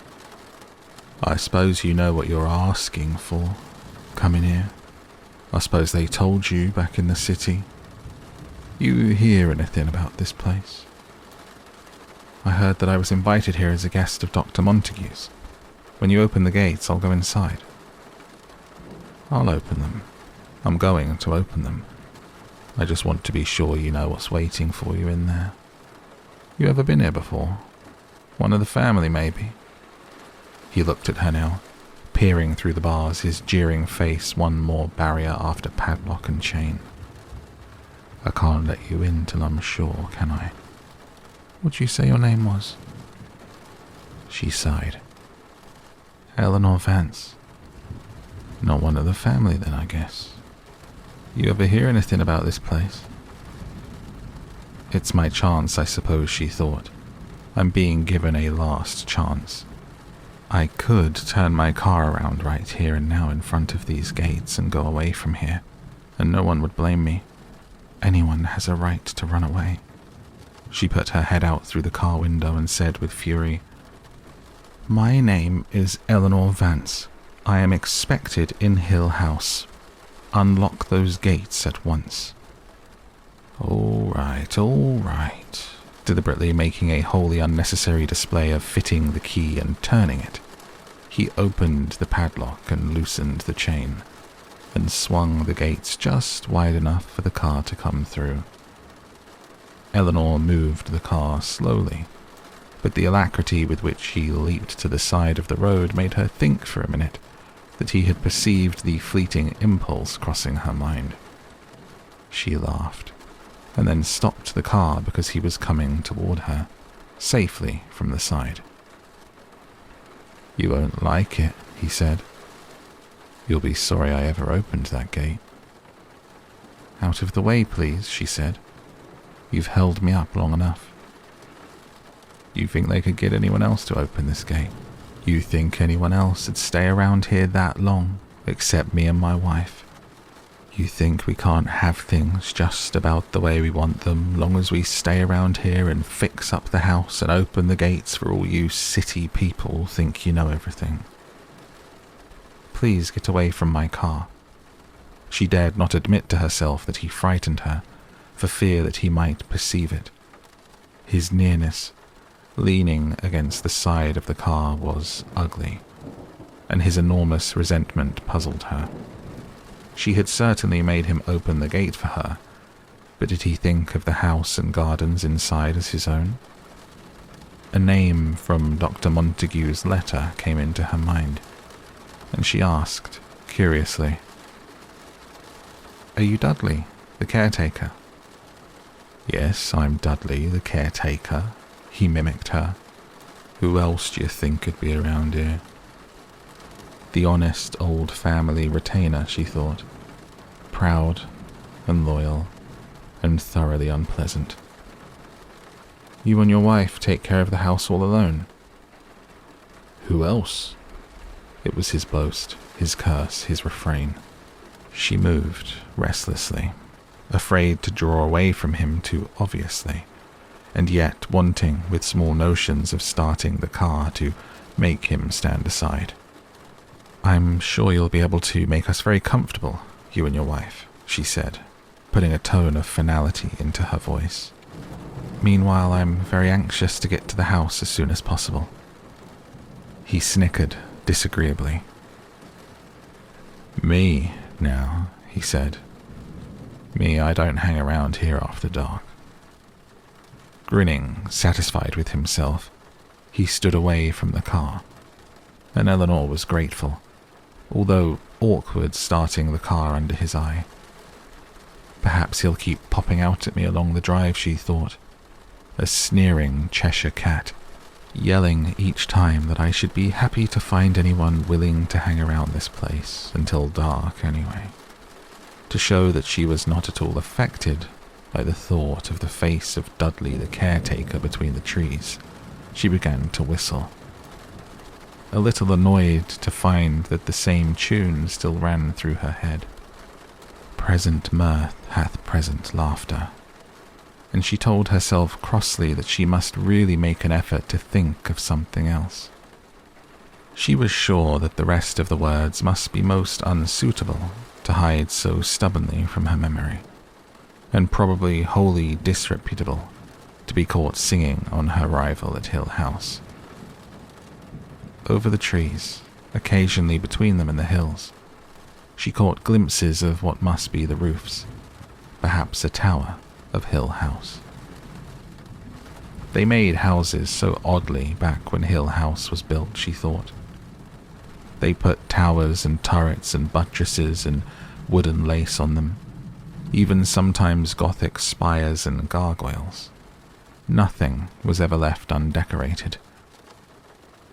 S1: I suppose you know what you're asking for, coming here. I suppose they told you back in the city. You hear anything about this place? I heard that I was invited here as a guest of Dr. Montague's. When you open the gates, I'll go inside. I'll open them. I'm going to open them. I just want to be sure you know what's waiting for you in there. You ever been here before? One of the family, maybe?" He looked at her now, peering through the bars, his jeering face one more barrier after padlock and chain. I can't let you in till I'm sure, can I? What'd you say your name was? She sighed. Eleanor Vance. Not one of the family then, I guess. You ever hear anything about this place? It's my chance, I suppose, she thought. I'm being given a last chance. I could turn my car around right here and now in front of these gates and go away from here, and no one would blame me. Anyone has a right to run away. She put her head out through the car window and said with fury, My name is Eleanor Vance. I am expected in Hill House. Unlock those gates at once. All right, deliberately making a wholly unnecessary display of fitting the key and turning it. He opened the padlock and loosened the chain, and swung the gates just wide enough for the car to come through. Eleanor moved the car slowly, but the alacrity with which he leaped to the side of the road made her think for a minute that he had perceived the fleeting impulse crossing her mind. She laughed, and then stopped the car because he was coming toward her, safely from the side. You won't like it, he said. You'll be sorry I ever opened that gate. Out of the way, please, she said. You've held me up long enough. You think they could get anyone else to open this gate? You think anyone else would stay around here that long, except me and my wife? You think we can't have things just about the way we want them, long as we stay around here and fix up the house and open the gates for all you city people think you know everything? Please get away from my car. She dared not admit to herself that he frightened her, for fear that he might perceive it. His nearness, leaning against the side of the car, was ugly, and his enormous resentment puzzled her. She had certainly made him open the gate for her, but did he think of the house and gardens inside as his own? A name from Dr. Montague's letter came into her mind, and she asked, curiously, Are you Dudley, the caretaker? Yes, I'm Dudley, the caretaker, he mimicked her. Who else do you think could be around here? The honest old family retainer, she thought. Proud and loyal and thoroughly unpleasant. You and your wife take care of the house all alone? Who else? It was his boast, his curse, his refrain. She moved restlessly, afraid to draw away from him too obviously, and yet wanting, with small notions of starting the car, to make him stand aside. I'm sure you'll be able to make us very comfortable, you and your wife, she said, putting a tone of finality into her voice. Meanwhile, I'm very anxious to get to the house as soon as possible. He snickered disagreeably. Me, now, he said. Me, I don't hang around here after dark. Grinning, satisfied with himself, he stood away from the car, and Eleanor was grateful, although awkward starting the car under his eye. Perhaps he'll keep popping out at me along the drive, she thought, a sneering Cheshire cat, yelling each time that I should be happy to find anyone willing to hang around this place until dark anyway. To show that she was not at all affected by the thought of the face of Dudley the caretaker between the trees, she began to whistle. A little annoyed to find that the same tune still ran through her head. Present mirth hath present laughter. And she told herself crossly that she must really make an effort to think of something else. She was sure that the rest of the words must be most unsuitable to hide so stubbornly from her memory, and probably wholly disreputable to be caught singing on her arrival at Hill House. Over the trees, occasionally between them and the hills, she caught glimpses of what must be the roofs, perhaps a tower of Hill House. They made houses so oddly back when Hill House was built, she thought. They put towers and turrets and buttresses and wooden lace on them, even sometimes Gothic spires and gargoyles. Nothing was ever left undecorated.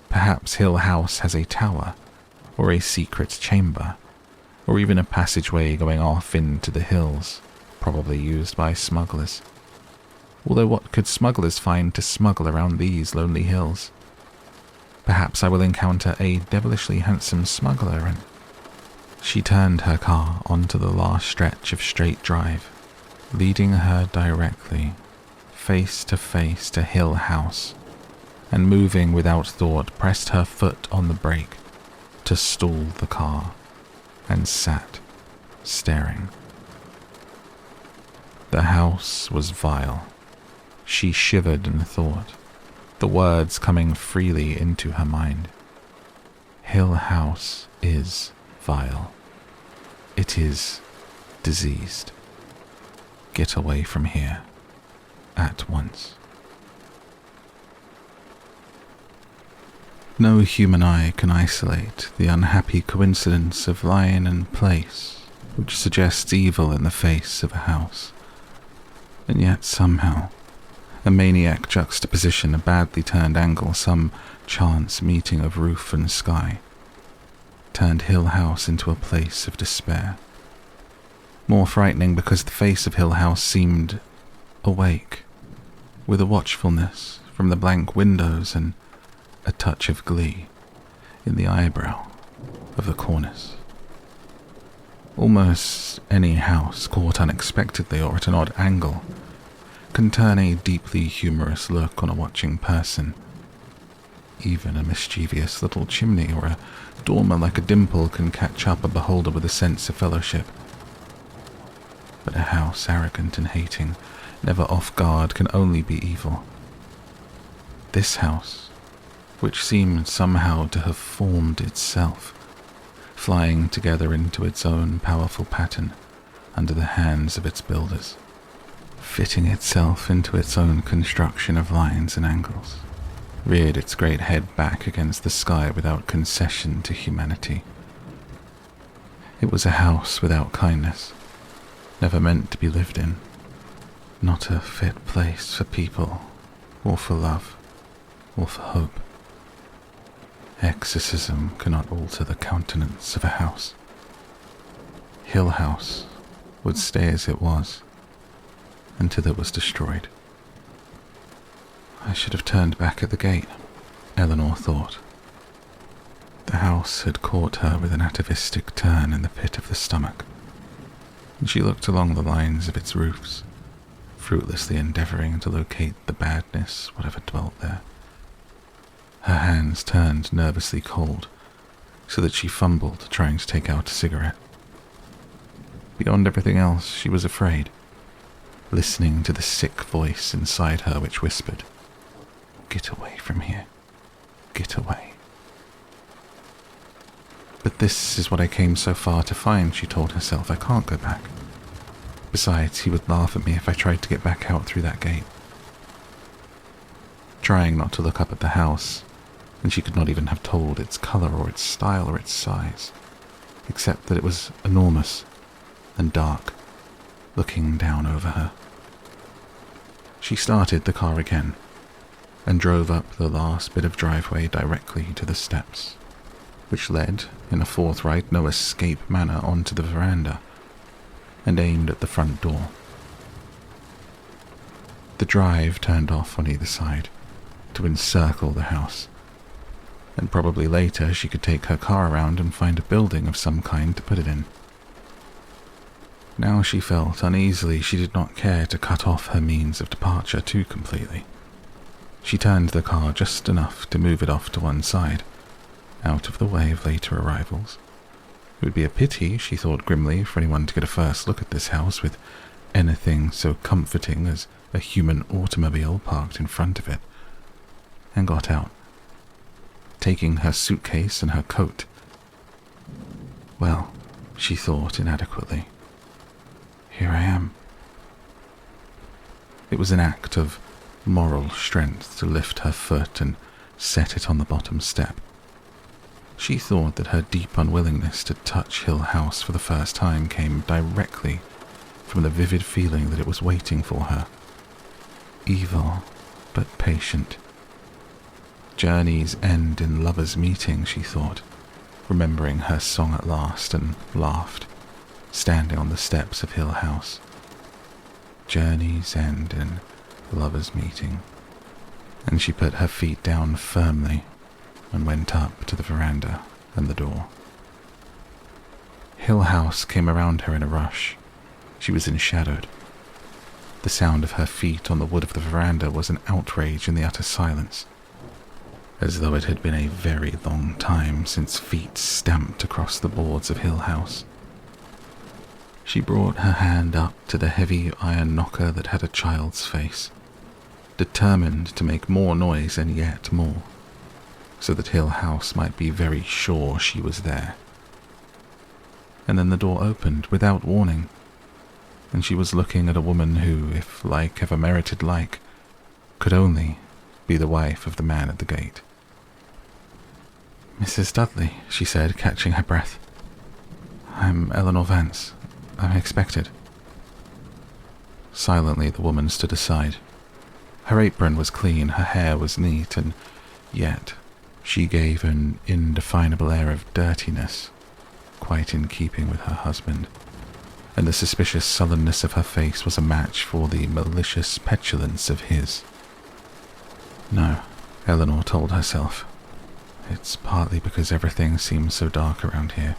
S1: Perhaps Hill House has a tower, or a secret chamber, or even a passageway going off into the hills, probably used by smugglers. Although what could smugglers find to smuggle around these lonely hills? Perhaps I will encounter a devilishly handsome smuggler, and she turned her car onto the last stretch of straight drive, leading her directly, face to Hill House, and moving without thought, pressed her foot on the brake to stall the car, and sat, staring. The house was vile. She shivered and thought, the words coming freely into her mind. Hill House is vile. It is diseased. Get away from here, at once. No human eye can isolate the unhappy coincidence of line and place which suggests evil in the face of a house, and yet somehow a maniac juxtaposition, a badly turned angle, some chance meeting of roof and sky, turned Hill House into a place of despair. More frightening because the face of Hill House seemed awake, with a watchfulness from the blank windows and a touch of glee in the eyebrow of the cornice. Almost any house caught unexpectedly or at an odd angle can turn a deeply humorous look on a watching person. Even a mischievous little chimney or a dormer like a dimple can catch up a beholder with a sense of fellowship. But a house arrogant and hating, never off guard, can only be evil. This house, which seemed somehow to have formed itself, flying together into its own powerful pattern under the hands of its builders, fitting itself into its own construction of lines and angles, reared its great head back against the sky without concession to humanity. It was a house without kindness, never meant to be lived in, not a fit place for people, or for love, or for hope. Exorcism cannot alter the countenance of a house. Hill House would stay as it was until it was destroyed. I should have turned back at the gate, Eleanor thought. The house had caught her with an atavistic turn in the pit of the stomach, and she looked along the lines of its roofs, fruitlessly endeavoring to locate the badness whatever dwelt there. Her hands turned nervously cold, so that she fumbled trying to take out a cigarette. Beyond everything else, she was afraid, listening to the sick voice inside her which whispered, "Get away from here. Get away." But this is what I came so far to find, she told herself. I can't go back. Besides, he would laugh at me if I tried to get back out through that gate. Trying not to look up at the house, and she could not even have told its color or its style or its size, except that it was enormous and dark, looking down over her. She started the car again and drove up the last bit of driveway directly to the steps, which led, in a forthright, no-escape manner, onto the veranda, and aimed at the front door. The drive turned off on either side to encircle the house, and probably later she could take her car around and find a building of some kind to put it in. Now she felt uneasily she did not care to cut off her means of departure too completely. She turned the car just enough to move it off to one side, out of the way of later arrivals. It would be a pity, she thought grimly, for anyone to get a first look at this house with anything so comforting as a human automobile parked in front of it, and got out, taking her suitcase and her coat. Well, she thought inadequately, here I am. It was an act of moral strength to lift her foot and set it on the bottom step. She thought that her deep unwillingness to touch Hill House for the first time came directly from the vivid feeling that it was waiting for her. Evil, but patient. Journeys end in lovers' meeting, she thought, remembering her song at last, and laughed, standing on the steps of Hill House. Journeys end in lovers' meeting. And she put her feet down firmly and went up to the veranda and the door. Hill House came around her in a rush. She was enshadowed. The sound of her feet on the wood of the veranda was an outrage in the utter silence, as though it had been a very long time since feet stamped across the boards of Hill House. She brought her hand up to the heavy iron knocker that had a child's face, determined to make more noise and yet more, so that Hill House might be very sure she was there. And then the door opened without warning, and she was looking at a woman who, if like ever merited like, could only be the wife of the man at the gate. "Mrs. Dudley," she said, catching her breath. "I'm Eleanor Vance. I'm expected." Silently, the woman stood aside. Her apron was clean, her hair was neat, and yet she gave an indefinable air of dirtiness, quite in keeping with her husband, and the suspicious sullenness of her face was a match for the malicious petulance of his. No, Eleanor told herself. It's partly because everything seems so dark around here,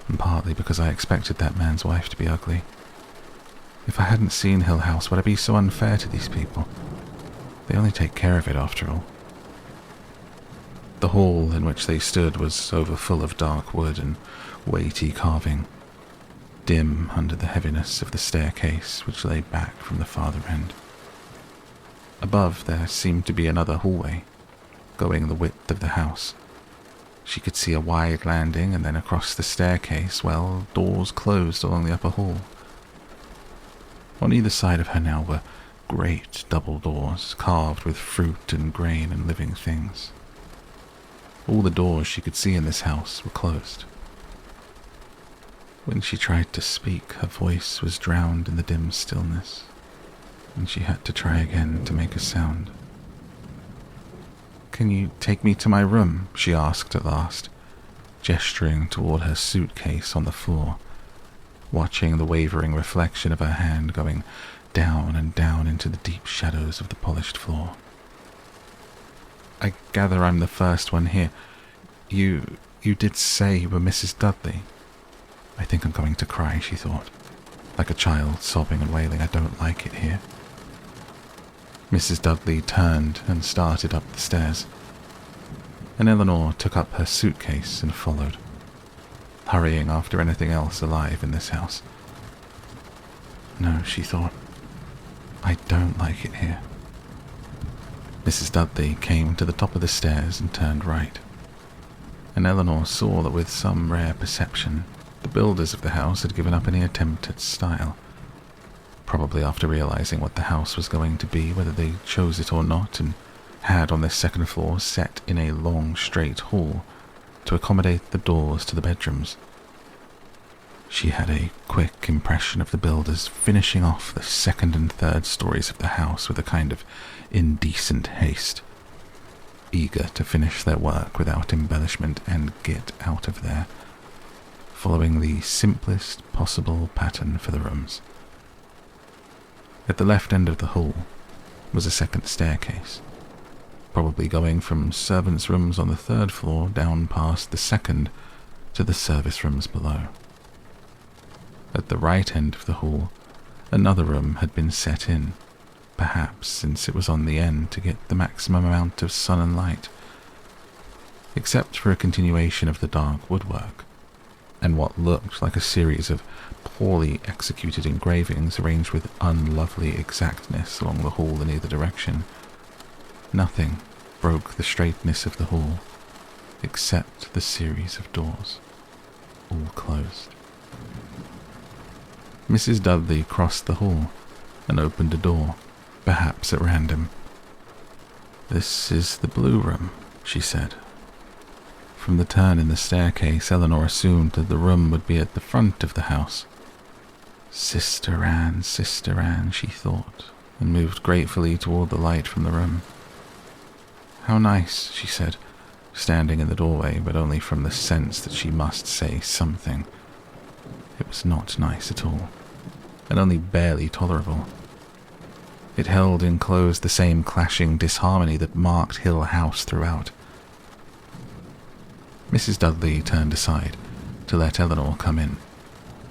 S1: and partly because I expected that man's wife to be ugly. If I hadn't seen Hill House, would I be so unfair to these people? They only take care of it after all. The hall in which they stood was overfull of dark wood and weighty carving, dim under the heaviness of the staircase which lay back from the farther end. Above there seemed to be another hallway, going the width of the house. She could see a wide landing, and then across the staircase, well, doors closed along the upper hall. On either side of her now were great double doors, carved with fruit and grain and living things. All the doors she could see in this house were closed. When she tried to speak, her voice was drowned in the dim stillness, and she had to try again to make a sound. "Can you take me to my room?" she asked at last, gesturing toward her suitcase on the floor, watching the wavering reflection of her hand going down and down into the deep shadows of the polished floor. "I gather I'm the first one here. You did say you were Mrs. Dudley." "I think I'm going to cry," she thought, like a child sobbing and wailing. "I don't like it here." Mrs. Dudley turned and started up the stairs, and Eleanor took up her suitcase and followed, hurrying after anything else alive in this house. No, she thought, I don't like it here. Mrs. Dudley came to the top of the stairs and turned right, and Eleanor saw that with some rare perception, the builders of the house had given up any attempt at style, probably after realizing what the house was going to be, whether they chose it or not, and had on this second floor set in a long straight hall to accommodate the doors to the bedrooms. She had a quick impression of the builders finishing off the second and third stories of the house with a kind of indecent haste, eager to finish their work without embellishment and get out of there, following the simplest possible pattern for the rooms. At the left end of the hall was a second staircase, probably going from servants' rooms on the third floor down past the second to the service rooms below. At the right end of the hall, another room had been set in, perhaps since it was on the end to get the maximum amount of sun and light, except for a continuation of the dark woodwork, and what looked like a series of poorly executed engravings arranged with unlovely exactness along the hall in either direction. Nothing broke the straightness of the hall, except the series of doors, all closed. Mrs. Dudley crossed the hall and opened a door, perhaps at random. "This is the blue room," she said. From the turn in the staircase, Eleanor assumed that the room would be at the front of the house. Sister Anne, she thought, and moved gratefully toward the light from the room. How nice, she said, standing in the doorway, but only from the sense that she must say something. It was not nice at all, and only barely tolerable. It held enclosed the same clashing disharmony that marked Hill House throughout. Mrs. Dudley turned aside to let Eleanor come in,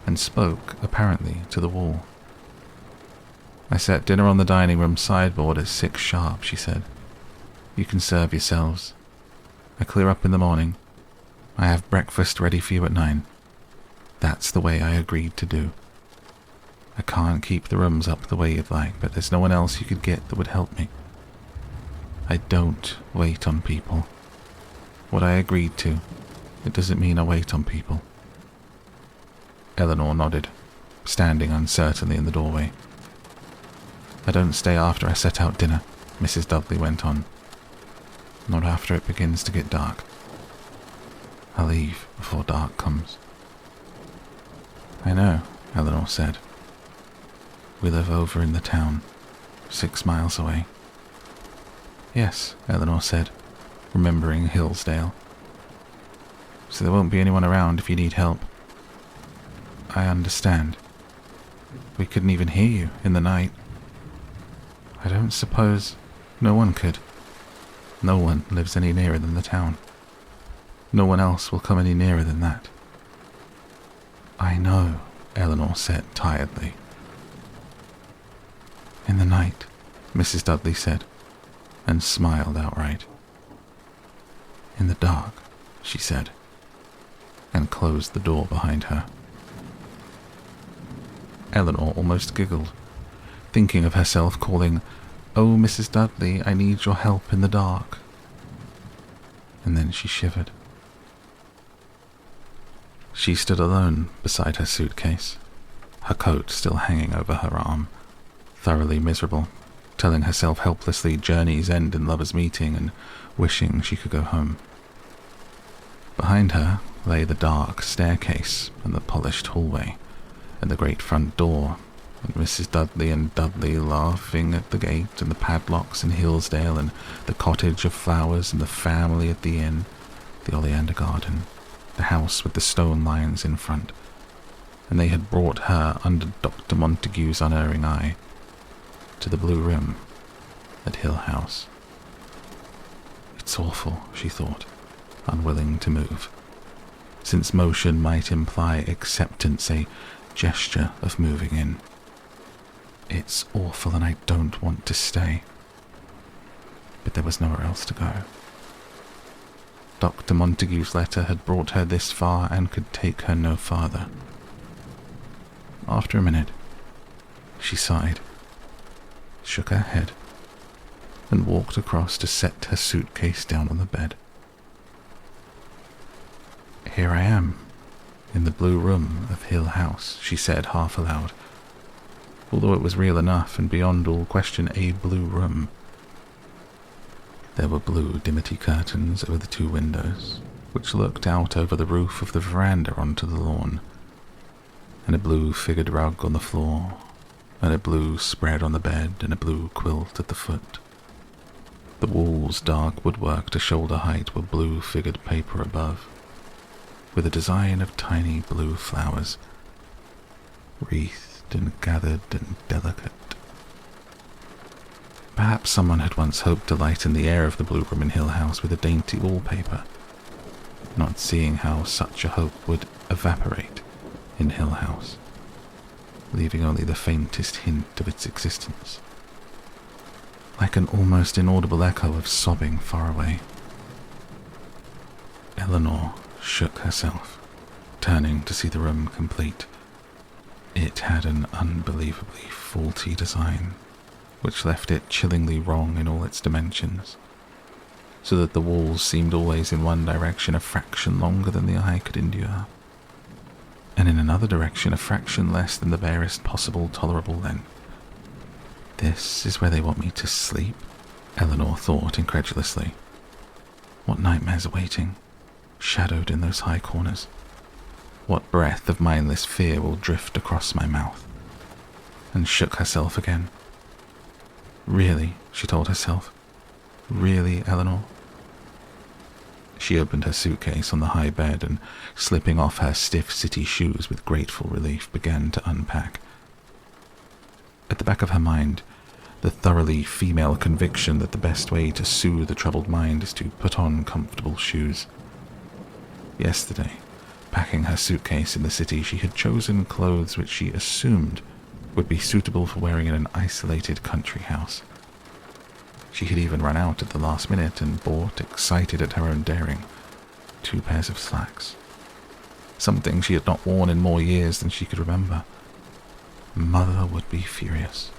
S1: and spoke, apparently, to the wall. I set dinner on the dining room sideboard at 6 sharp, she said. You can serve yourselves. I clear up in the morning. I have breakfast ready for you at 9. That's the way I agreed to do. I can't keep the rooms up the way you'd like, but there's no one else you could get that would help me. I don't wait on people. What I agreed to, it doesn't mean I wait on people. Eleanor nodded, standing uncertainly in the doorway. I don't stay after I set out dinner, Mrs. Dudley went on. Not after it begins to get dark. I leave before dark comes. I know, Eleanor said. We live over in the town, 6 miles away. Yes, Eleanor said, remembering Hillsdale. So there won't be anyone around if you need help. I understand. We couldn't even hear you in the night. I don't suppose no one could. No one lives any nearer than the town. No one else will come any nearer than that. I know, Eleanor said tiredly. In the night, Mrs. Dudley said, and smiled outright. In the dark, she said, and closed the door behind her. Eleanor almost giggled, thinking of herself calling, "Oh, Mrs. Dudley, I need your help in the dark." And then she shivered. She stood alone beside her suitcase, her coat still hanging over her arm, thoroughly miserable, telling herself helplessly journeys end in lovers' meeting and wishing she could go home. Behind her lay the dark staircase and the polished hallway and the great front door, and Mrs. Dudley and Dudley laughing at the gate and the padlocks in Hillsdale and the cottage of flowers and the family at the inn, the oleander garden, the house with the stone lions in front, and they had brought her under Dr. Montague's unerring eye to the blue room at Hill House. It's awful, she thought, unwilling to move, since motion might imply acceptance, a gesture of moving in. It's awful and I don't want to stay. But there was nowhere else to go. Dr. Montague's letter had brought her this far and could take her no farther. After a minute, she sighed, shook her head, and walked across to set her suitcase down on the bed. Here I am, in the blue room of Hill House, she said half aloud, although it was real enough and beyond all question a blue room. There were blue dimity curtains over the 2 windows, which looked out over the roof of the veranda onto the lawn, and a blue figured rug on the floor, and a blue spread on the bed, and a blue quilt at the foot. The walls, dark woodwork to shoulder height, were blue figured paper above, with a design of tiny blue flowers, wreathed and gathered and delicate. Perhaps someone had once hoped to lighten the air of the blue room in Hill House with a dainty wallpaper, not seeing how such a hope would evaporate in Hill House, leaving only the faintest hint of its existence, like an almost inaudible echo of sobbing far away. Eleanor shook herself, turning to see the room complete. It had an unbelievably faulty design, which left it chillingly wrong in all its dimensions, so that the walls seemed always in one direction a fraction longer than the eye could endure, and in another direction a fraction less than the barest possible tolerable length. This is where they want me to sleep, Eleanor thought incredulously. What nightmares are waiting? shadowed in those high corners. What breath of mindless fear will drift across my mouth? And shook herself again. Really, she told herself. Really, Eleanor? She opened her suitcase on the high bed and, slipping off her stiff city shoes with grateful relief, began to unpack. At the back of her mind, the thoroughly female conviction that the best way to soothe a troubled mind is to put on comfortable shoes. Yesterday, packing her suitcase in the city, she had chosen clothes which she assumed would be suitable for wearing in an isolated country house. She had even run out at the last minute and bought, excited at her own daring, 2 pairs of slacks. Something she had not worn in more years than she could remember. Mother would be furious.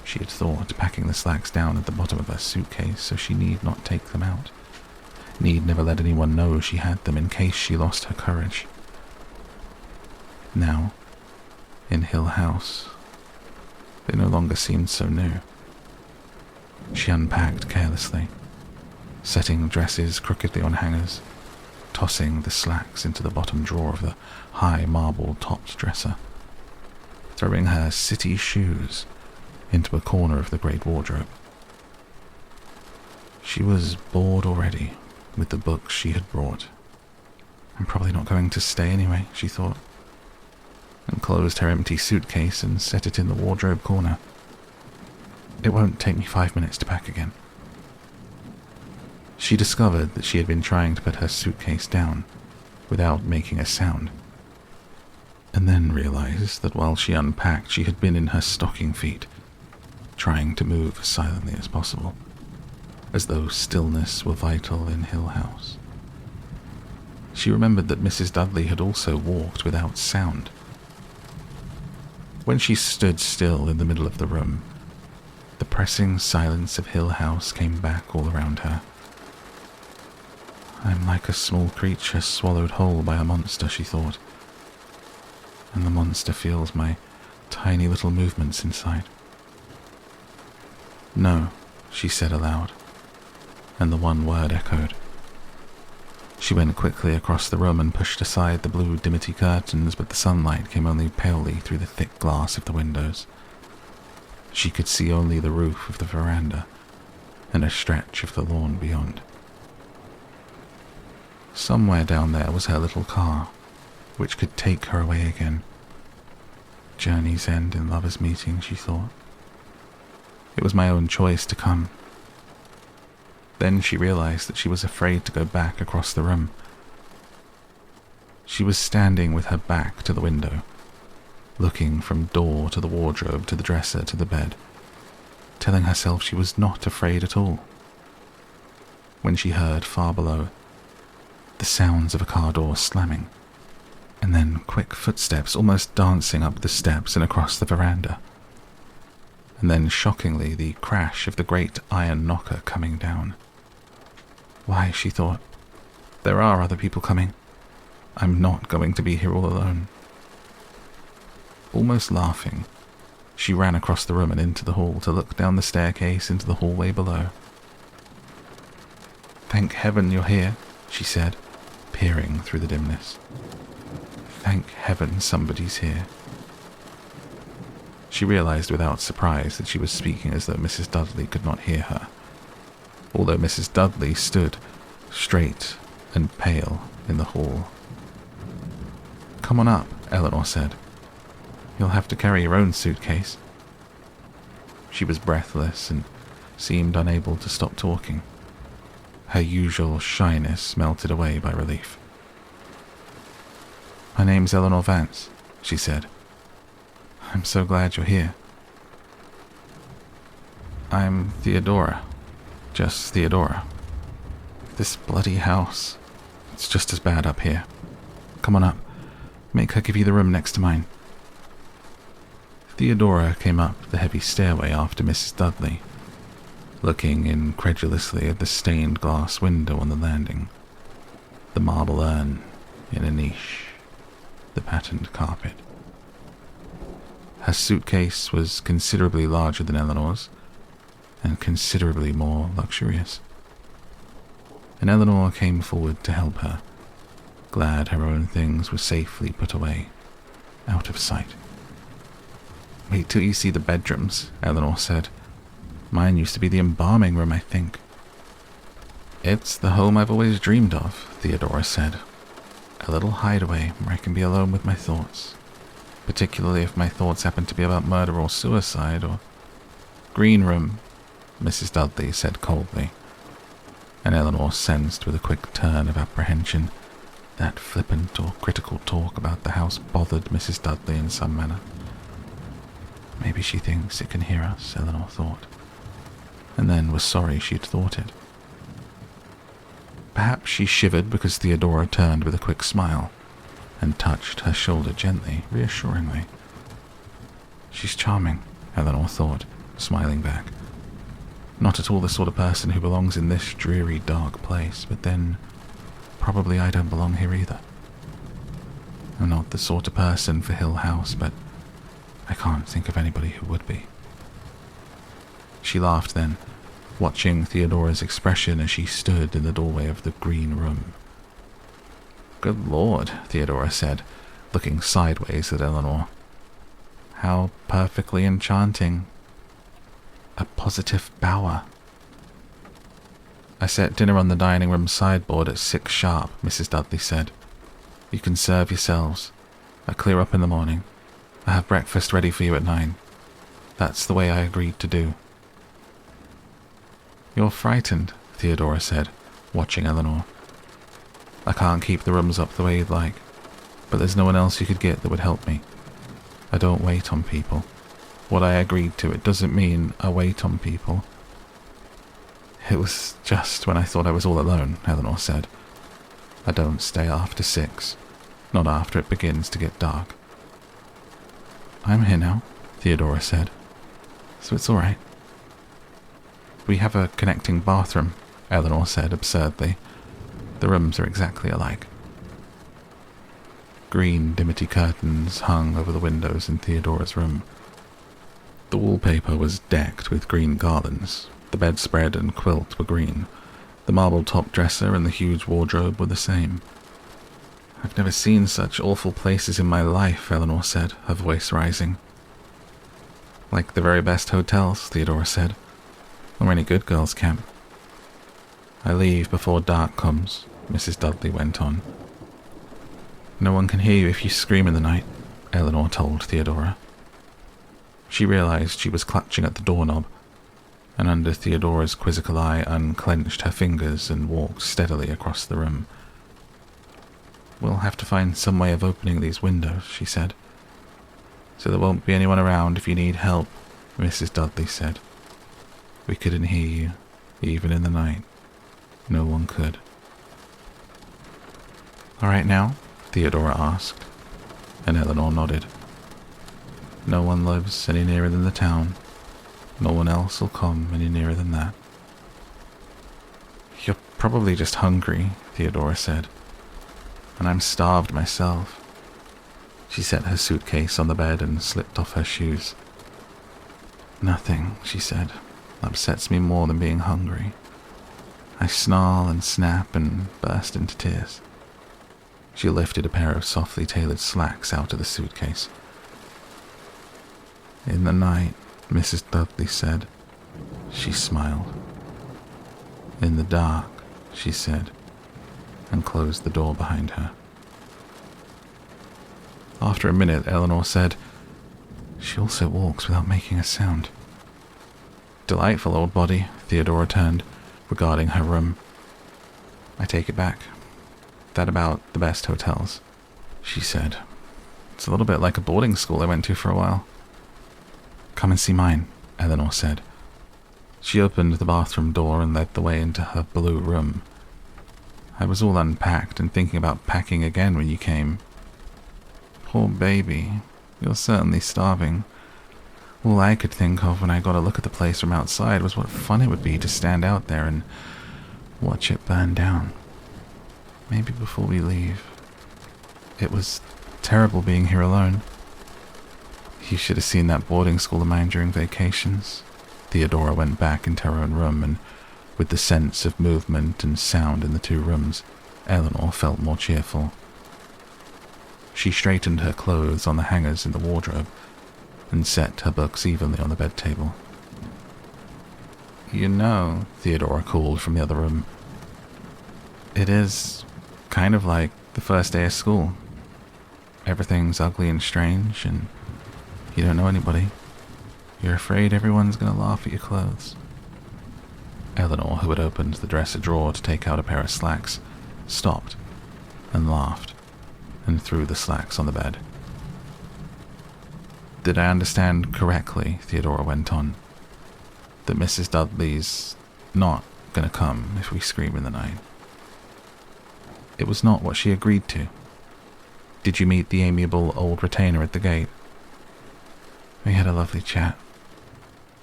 S1: She had thought, packing the slacks down at the bottom of her suitcase so she need not take them out. Need never let anyone know she had them in case she lost her courage. Now, in Hill House, they no longer seemed so new. She unpacked carelessly, setting dresses crookedly on hangers, tossing the slacks into the bottom drawer of the high marble-topped dresser, throwing her city shoes into a corner of the great wardrobe. She was bored already with the books she had brought. I'm probably not going to stay anyway, she thought, and closed her empty suitcase and set it in the wardrobe corner. It won't take me 5 minutes to pack again. She discovered that she had been trying to put her suitcase down without making a sound, and then realized that while she unpacked, she had been in her stocking feet, trying to move as silently as possible, as though stillness were vital in Hill House. She remembered that Mrs. Dudley had also walked without sound. When she stood still in the middle of the room, the pressing silence of Hill House came back all around her. I'm like a small creature swallowed whole by a monster, she thought, and the monster feels my tiny little movements inside. No, she said aloud, and the one word echoed. She went quickly across the room and pushed aside the blue dimity curtains, but the sunlight came only palely through the thick glass of the windows. She could see only the roof of the veranda and a stretch of the lawn beyond. Somewhere down there was her little car, which could take her away again. Journeys end in lovers' meeting, she thought. It was my own choice to come. Then she realized that she was afraid to go back across the room. She was standing with her back to the window, looking from door to the wardrobe to the dresser to the bed, telling herself she was not afraid at all. When she heard, far below, the sounds of a car door slamming, and then quick footsteps almost dancing up the steps and across the veranda, and then shockingly the crash of the great iron knocker coming down. Why, she thought, there are other people coming. I'm not going to be here all alone. Almost laughing, she ran across the room and into the hall to look down the staircase into the hallway below. Thank heaven you're here, she said, peering through the dimness. Thank heaven somebody's here. She realized without surprise that she was speaking as though Mrs. Dudley could not hear her, although Mrs. Dudley stood straight and pale in the hall. Come on up, Eleanor said. You'll have to carry your own suitcase. She was breathless and seemed unable to stop talking. Her usual shyness melted away by relief. My name's Eleanor Vance, she said. I'm so glad you're here. I'm Theodora. Just Theodora. This bloody house. It's just as bad up here. Come on up. Make her give you the room next to mine. Theodora came up the heavy stairway after Mrs. Dudley, looking incredulously at the stained glass window on the landing, the marble urn in a niche, the patterned carpet. Her suitcase was considerably larger than Eleanor's, and considerably more luxurious. and Eleanor came forward to help her, glad her own things were safely put away, out of sight. "Wait till you see the bedrooms," Eleanor said. "Mine used to be the embalming room, I think." "It's the home I've always dreamed of," Theodora said. "A little hideaway where I can be alone with my thoughts, particularly if my thoughts happen to be about murder or suicide or—" "Green room," Mrs. Dudley said coldly, and Eleanor sensed with a quick turn of apprehension that flippant or critical talk about the house bothered Mrs. Dudley in some manner. Maybe she thinks it can hear us, Eleanor thought, and then was sorry she'd thought it. Perhaps she shivered because Theodora turned with a quick smile and touched her shoulder gently, reassuringly. She's charming, Eleanor thought, smiling back. Not at all the sort of person who belongs in this dreary, dark place, but then probably I don't belong here either. I'm not the sort of person for Hill House, but I can't think of anybody who would be. She laughed then, watching Theodora's expression as she stood in the doorway of the green room. "Good Lord," Theodora said, looking sideways at Eleanor. "How perfectly enchanting. A positive bower." "I set dinner on the dining room sideboard at 6 sharp, Mrs. Dudley said. "You can serve yourselves. I clear up in the morning. I have breakfast ready for you at 9. That's the way I agreed to do." "You're frightened," Theodora said, watching Eleanor. "I can't keep the rooms up the way you'd like, but there's no one else you could get that would help me. I don't wait on people. What I agreed to, it doesn't mean I wait on people." "It was just when I thought I was all alone," Eleanor said. "I don't stay after 6, not after it begins to get dark." "I'm here now," Theodora said, "so it's all right." "We have a connecting bathroom," Eleanor said absurdly. "The rooms are exactly alike." Green dimity curtains hung over the windows in Theodora's room. The wallpaper was decked with green garlands. The bedspread and quilt were green. The marble top dresser and the huge wardrobe were the same. "I've never seen such awful places in my life," Eleanor said, her voice rising. "Like the very best hotels," Theodora said, "or any good girls' camp." "I leave before dark comes," Mrs. Dudley went on. "No one can hear you if you scream in the night," Eleanor told Theodora. She realized she was clutching at the doorknob, and under Theodora's quizzical eye unclenched her fingers and walked steadily across the room. "We'll have to find some way of opening these windows," she said. "So there won't be anyone around if you need help," Mrs. Dudley said. "We couldn't hear you, even in the night. No one could." "All right now?" Theodora asked, and Eleanor nodded. "No one lives any nearer than the town. No one else will come any nearer than that." "You're probably just hungry," Theodora said, "and I'm starved myself." She set her suitcase on the bed and slipped off her shoes. "Nothing," she said, "upsets me more than being hungry. I snarl and snap and burst into tears." She lifted a pair of softly tailored slacks out of the suitcase. "In the night," Mrs. Dudley said. She smiled. "In the dark," she said, and closed the door behind her. After a minute, Eleanor said, "She also walks without making a sound." "Delightful old body," Theodora turned, regarding her room. "I take it back. That about the best hotels," she said. "It's a little bit like a boarding school I went to for a while." "Come and see mine," Eleanor said. She opened the bathroom door and led the way into her blue room. "I was all unpacked and thinking about packing again when you came." "Poor baby, you're certainly starving. All I could think of when I got a look at the place from outside was what fun it would be to stand out there and watch it burn down. Maybe before we leave. It was terrible being here alone. You should have seen that boarding school of mine during vacations." Theodora went back into her own room and With the sense of movement and sound in the two rooms, Eleanor felt more cheerful. She straightened her clothes on the hangers in the wardrobe and set her books evenly on the bed table. "You know," Theodora called from the other room, "it is kind of like the first day of school. Everything's ugly and strange, and you don't know anybody. You're afraid everyone's going to laugh at your clothes." Eleanor, who had opened the dresser drawer to take out a pair of slacks, stopped and laughed and threw the slacks on the bed. "Did I understand correctly," Theodora went on, "that Mrs. Dudley's not going to come if we scream in the night?" "It was not what she agreed to. Did you meet the amiable old retainer at the gate?" "We had a lovely chat.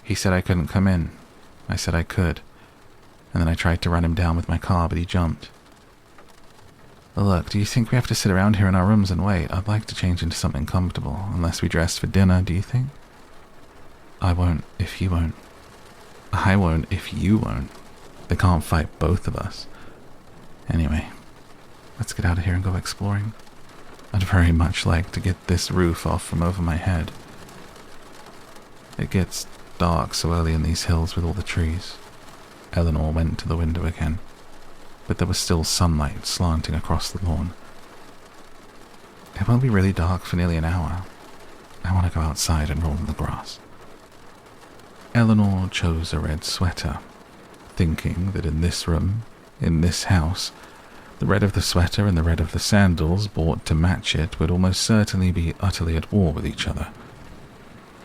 S1: He said I couldn't come in. I said I could, and then I tried to run him down with my car, but he jumped. Look, do you think we have to sit around here in our rooms and wait? I'd like to change into something comfortable, unless we dress for dinner, do you think?" "I won't if you won't." "I won't if you won't. They can't fight both of us. Anyway, let's get out of here and go exploring. I'd very much like to get this roof off from over my head. It gets dark so early in these hills with all the trees." Eleanor went to the window again, but there was still sunlight slanting across the lawn. "It won't be really dark for nearly an hour. I want to go outside and roll in the grass." Eleanor chose a red sweater, thinking that in this room, in this house, the red of the sweater and the red of the sandals bought to match it would almost certainly be utterly at war with each other,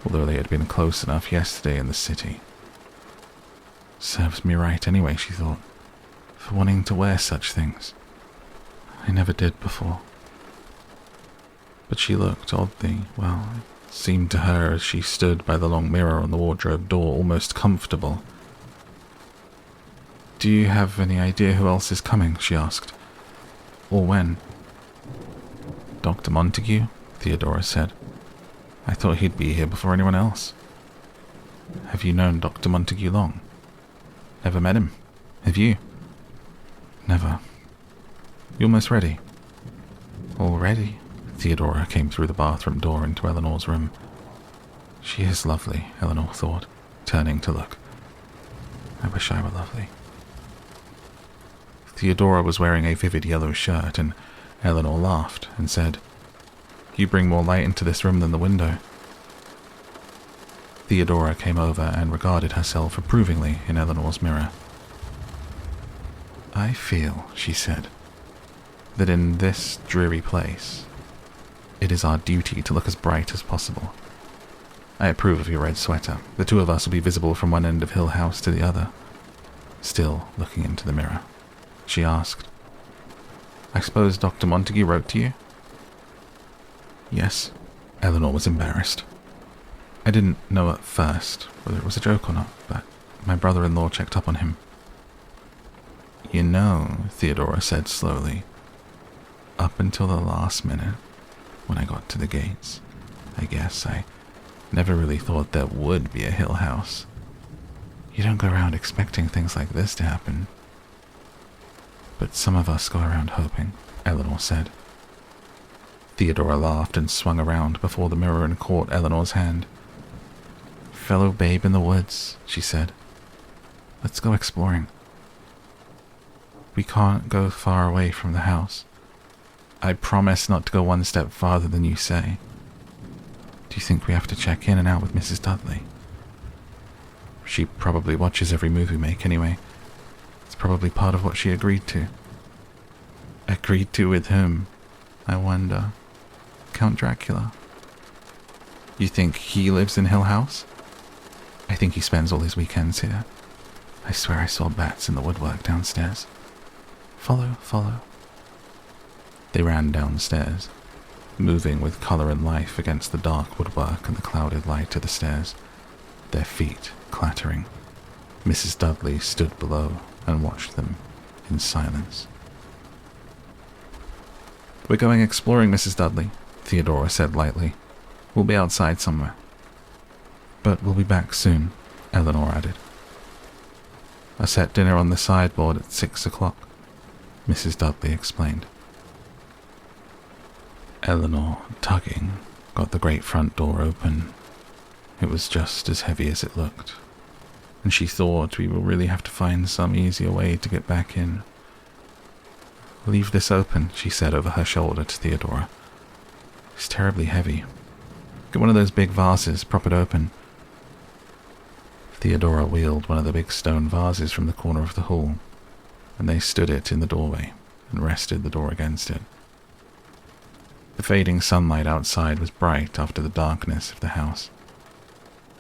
S1: although they had been close enough yesterday in the city. Serves me right anyway, she thought, for wanting to wear such things. I never did before. But she looked oddly, well, it seemed to her as she stood by the long mirror on the wardrobe door, almost comfortable. "Do you have any idea who else is coming?" she asked. "Or when?" "Dr. Montague," Theodora said. "I thought he'd be here before anyone else." "Have you known Dr. Montague long?" "Ever met him? Have you?" "Never." "You almost ready?" "Already?" Theodora came through the bathroom door into Eleanor's room. She is lovely, Eleanor thought, turning to look. I wish I were lovely. Theodora was wearing a vivid yellow shirt, and Eleanor laughed and said, "You bring more light into this room than the window." Theodora came over and regarded herself approvingly in Eleanor's mirror. "I feel," she said, "that in this dreary place, it is our duty to look as bright as possible. I approve of your red sweater. The two of us will be visible from one end of Hill House to the other." Still looking into the mirror, she asked, "I suppose Dr. Montague wrote to you?" "Yes." Eleanor was embarrassed. "I didn't know at first whether it was a joke or not, but my brother-in-law checked up on him." "You know," Theodora said slowly, "up until the last minute, when I got to the gates, I guess I never really thought there would be a Hill House. You don't go around expecting things like this to happen." "But some of us go around hoping," Eleanor said. Theodora laughed and swung around before the mirror and caught Eleanor's hand. "Fellow babe in the woods," she said. "Let's go exploring. We can't go far away from the house. I promise not to go one step farther than you say. Do you think we have to check in and out with Mrs. Dudley?" "She probably watches every move we make anyway. It's probably part of what she agreed to." "Agreed to with whom? I wonder. Count Dracula?" "You think he lives in Hill House?" "I think he spends all his weekends here. I swear I saw bats in the woodwork downstairs. Follow, follow." They ran downstairs, moving with colour and life against the dark woodwork and the clouded light of the stairs, their feet clattering. Mrs. Dudley stood below and watched them in silence. "We're going exploring, Mrs. Dudley," Theodora said lightly. "We'll be outside somewhere." "But we'll be back soon," Eleanor added. I set dinner on the sideboard at 6 o'clock, Mrs. Dudley explained. Eleanor, tugging, got the great front door open. It was just as heavy as it looked, and she thought we will really have to find some easier way to get back in. Leave this open, she said over her shoulder to Theodora. It's terribly heavy. Get one of those big vases, prop it open. Theodora wheeled one of the big stone vases from the corner of the hall, and they stood it in the doorway and rested the door against it. The fading sunlight outside was bright after the darkness of the house,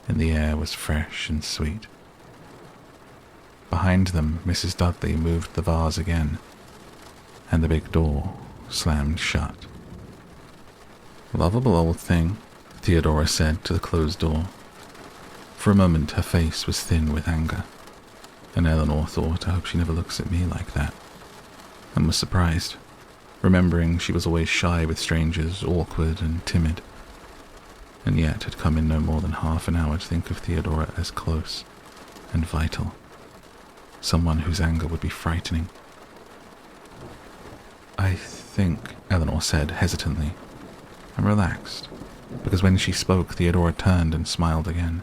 S1: and the air was fresh and sweet. Behind them, Mrs. Dudley moved the vase again, and the big door slammed shut. Lovable old thing, Theodora said to the closed door. For a moment her face was thin with anger, and Eleanor thought, I hope she never looks at me like that, and was surprised, remembering she was always shy with strangers, awkward and timid, and yet had come in no more than half an hour to think of Theodora as close and vital, someone whose anger would be frightening. I think, Eleanor said hesitantly, and relaxed, because when she spoke, Theodora turned and smiled again.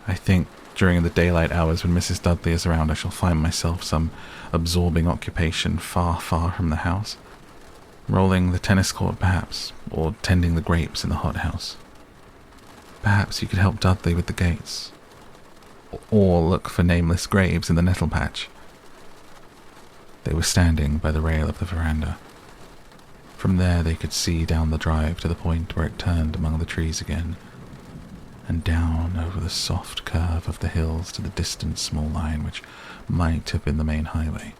S1: I think during the daylight hours when Mrs. Dudley is around, I shall find myself some absorbing occupation far, far from the house. Rolling the tennis court, perhaps, or tending the grapes in the hothouse. Perhaps you could help Dudley with the gates, or look for nameless graves in the nettle patch. They were standing by the rail of the veranda. From there they could see down the drive to the point where it turned among the trees again, and down over the soft curve of the hills to the distant small line which might have been the main highway,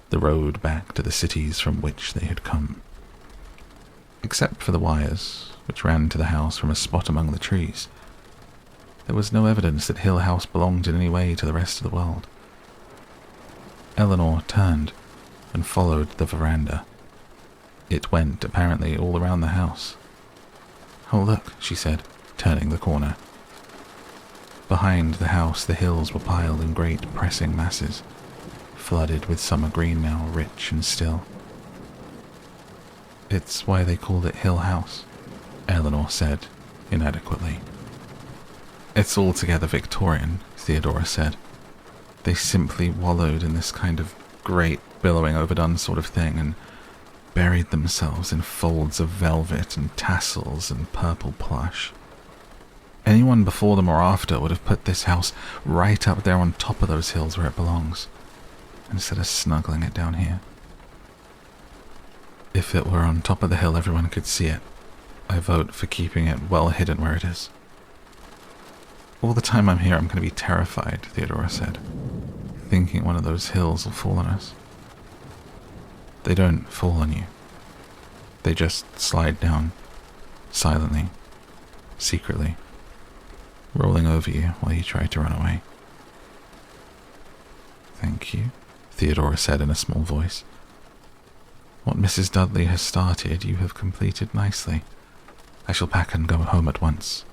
S1: the road back to the cities from which they had come. Except for the wires, which ran to the house from a spot among the trees, there was no evidence that Hill House belonged in any way to the rest of the world. Eleanor turned and followed the veranda. It went, apparently, all around the house. Oh, look, she said, turning the corner. Behind the house, the hills were piled in great pressing masses, flooded with summer green now, rich and still. It's why they called it Hill House, Eleanor said, inadequately. It's altogether Victorian, Theodora said. They simply wallowed in this kind of great, billowing, overdone sort of thing, and buried themselves in folds of velvet and tassels and purple plush. Anyone before them or after would have put this house right up there on top of those hills where it belongs, instead of snuggling it down here. If it were on top of the hill, everyone could see it. I vote for keeping it well hidden where it is. All the time I'm here, I'm going to be terrified, Theodora said, thinking one of those hills will fall on us. They don't fall on you. They just slide down, silently, secretly, rolling over you while you try to run away. Thank you, Theodora said in a small voice. What Mrs. Dudley has started, you have completed nicely. I shall pack and go home at once.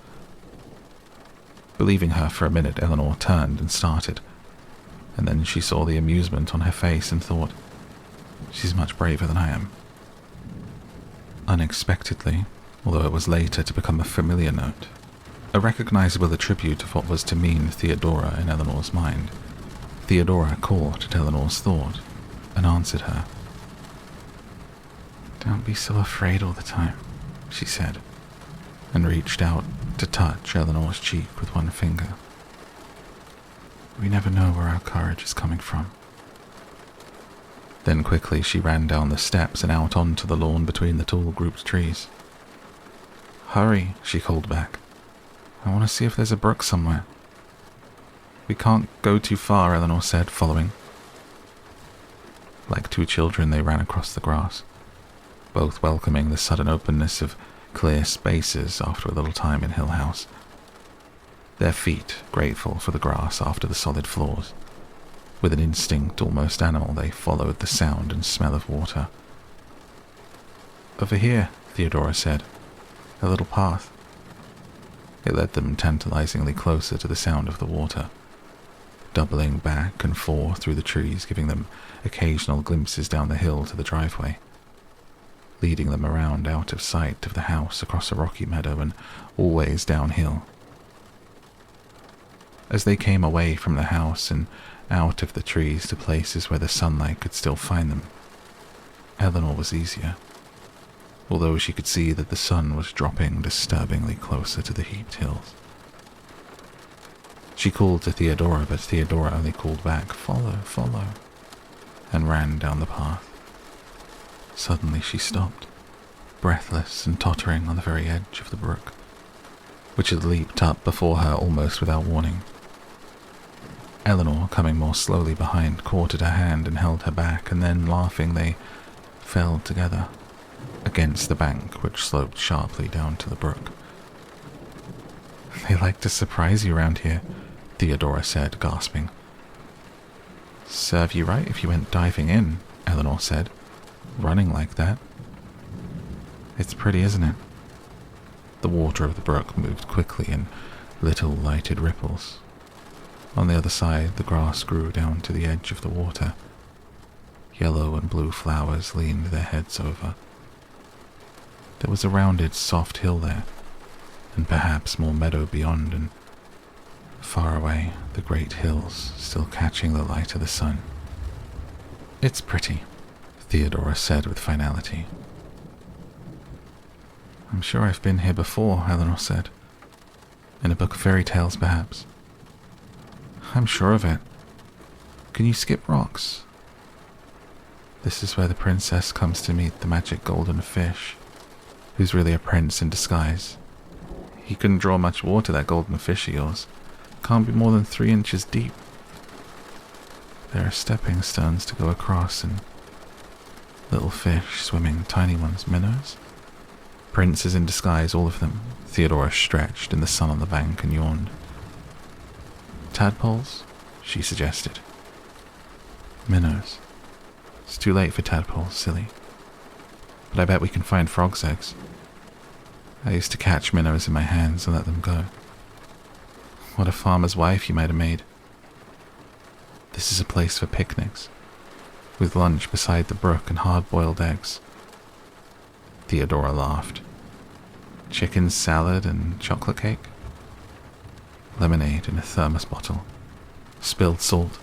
S1: Believing her for a minute, Eleanor turned and started, and then she saw the amusement on her face and thought, she's much braver than I am. Unexpectedly, although it was later to become a familiar note, a recognizable attribute of what was to mean Theodora in Eleanor's mind, Theodora caught at Eleanor's thought and answered her. Don't be so afraid all the time, she said, and reached out to touch Eleanor's cheek with one finger. We never know where our courage is coming from. Then quickly she ran down the steps and out onto the lawn between the tall grouped trees. Hurry, she called back. I want to see if there's a brook somewhere. We can't go too far, Eleanor said, following. Like two children, they ran across the grass, both welcoming the sudden openness of clear spaces after a little time in Hill House, their feet grateful for the grass after the solid floors. With an instinct almost animal, they followed the sound and smell of water. Over here, Theodora said, a little path. It led them tantalizingly closer to the sound of the water. doubling back and forth through the trees, giving them occasional glimpses down the hill to the driveway, leading them around out of sight of the house across a rocky meadow and always downhill. As they came away from the house and out of the trees to places where the sunlight could still find them, Eleanor was easier, although she could see that the sun was dropping disturbingly closer to the heaped hills. She called to Theodora, but Theodora only called back, "Follow, follow," and ran down the path. Suddenly she stopped, breathless and tottering on the very edge of the brook, which had leaped up before her almost without warning. Eleanor, coming more slowly behind, caught at her hand and held her back, and then, laughing, they fell together against the bank which sloped sharply down to the brook. "They like to surprise you around here," Theodora said, gasping. "Serve you right if you went diving in," Eleanor said, "running like that. It's pretty, isn't it?" The water of the brook moved quickly in little lighted ripples. On the other side, the grass grew down to the edge of the water. Yellow and blue flowers leaned their heads over. There was a rounded, soft hill there, and perhaps more meadow beyond, and far away, the great hills still catching the light of the sun. "It's pretty," Theodora said with finality. "I'm sure I've been here before," Eleanor said. "In a book of fairy tales, perhaps." "I'm sure of it. Can you skip rocks?" "This is where the princess comes to meet the magic golden fish, who's really a prince in disguise. He couldn't draw much water, that golden fish of yours. Can't be more than 3 inches deep. There are stepping stones to go across, and little fish swimming, tiny ones, minnows. Princes in disguise, all of them." Theodora stretched in the sun on the bank and yawned. "Tadpoles?" she suggested. "Minnows. It's too late for tadpoles, silly. But I bet we can find frogs' eggs. I used to catch minnows in my hands and let them go. What a farmer's wife you might have made. This is a place for picnics, with lunch beside the brook and hard-boiled eggs." Theodora laughed. "Chicken salad and chocolate cake? Lemonade in a thermos bottle. Spilled salt."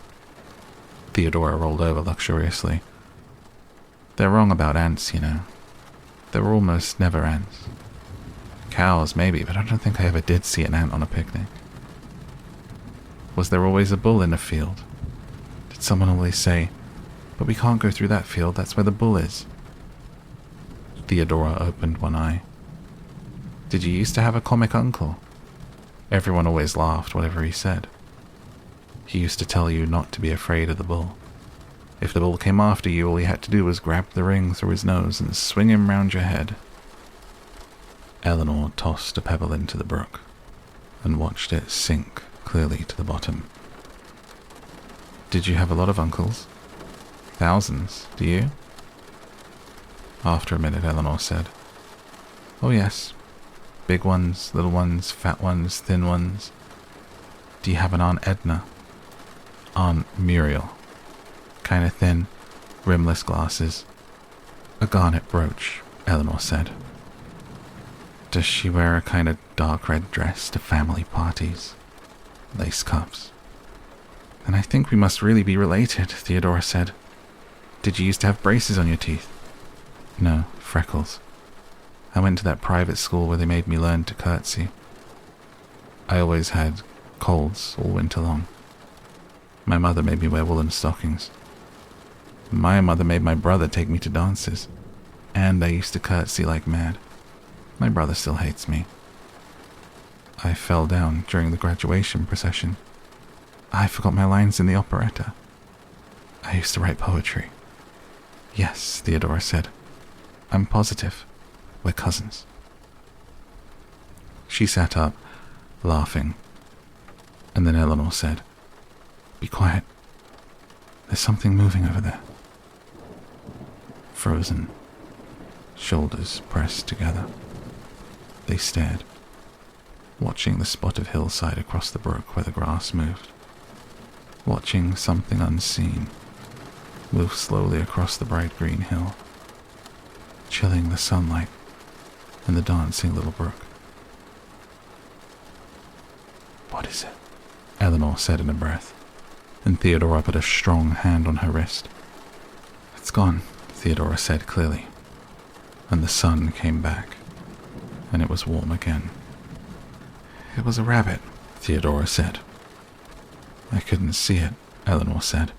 S1: Theodora rolled over luxuriously. "They're wrong about ants, you know. There were almost never ants. Cows, maybe, but I don't think I ever did see an ant on a picnic. Was there always a bull in a field? Did someone always say, 'But we can't go through that field, that's where the bull is'?" Theodora opened one eye. "Did you used to have a comic uncle? Everyone always laughed, whatever he said. He used to tell you not to be afraid of the bull. If the bull came after you, all you had to do was grab the ring through his nose and swing him round your head." Eleanor tossed a pebble into the brook and watched it sink clearly to the bottom. "Did you have a lot of uncles?" "Thousands. Do you?" After a minute, Eleanor said, "Oh yes. Big ones, little ones, fat ones, thin ones. Do you have an Aunt Edna?" "Aunt Muriel. Kinda thin, rimless glasses. A garnet brooch," Eleanor said. "Does she wear a kind of dark red dress to family parties? Lace cuffs?" "Then I think we must really be related," Theodora said. "Did you used to have braces on your teeth?" "No, freckles. I went to that private school where they made me learn to curtsy. I always had colds all winter long. My mother made me wear woolen stockings. My mother made my brother take me to dances, and I used to curtsy like mad. My brother still hates me. I fell down during the graduation procession. I forgot my lines in the operetta. I used to write poetry." "Yes," Theodora said. "I'm positive. We're cousins." She sat up, laughing, and then Eleanor said, "Be quiet. There's something moving over there." Frozen, shoulders pressed together, they stared, watching the spot of hillside across the brook where the grass moved. watching something unseen move slowly across the bright green hill, chilling the sunlight and the dancing little brook. "What is it?" Eleanor said in a breath, and Theodora put a strong hand on her wrist. "It's gone," Theodora said clearly, and the sun came back, and it was warm again. "It was a rabbit," Theodora said. "I couldn't see it," Eleanor said.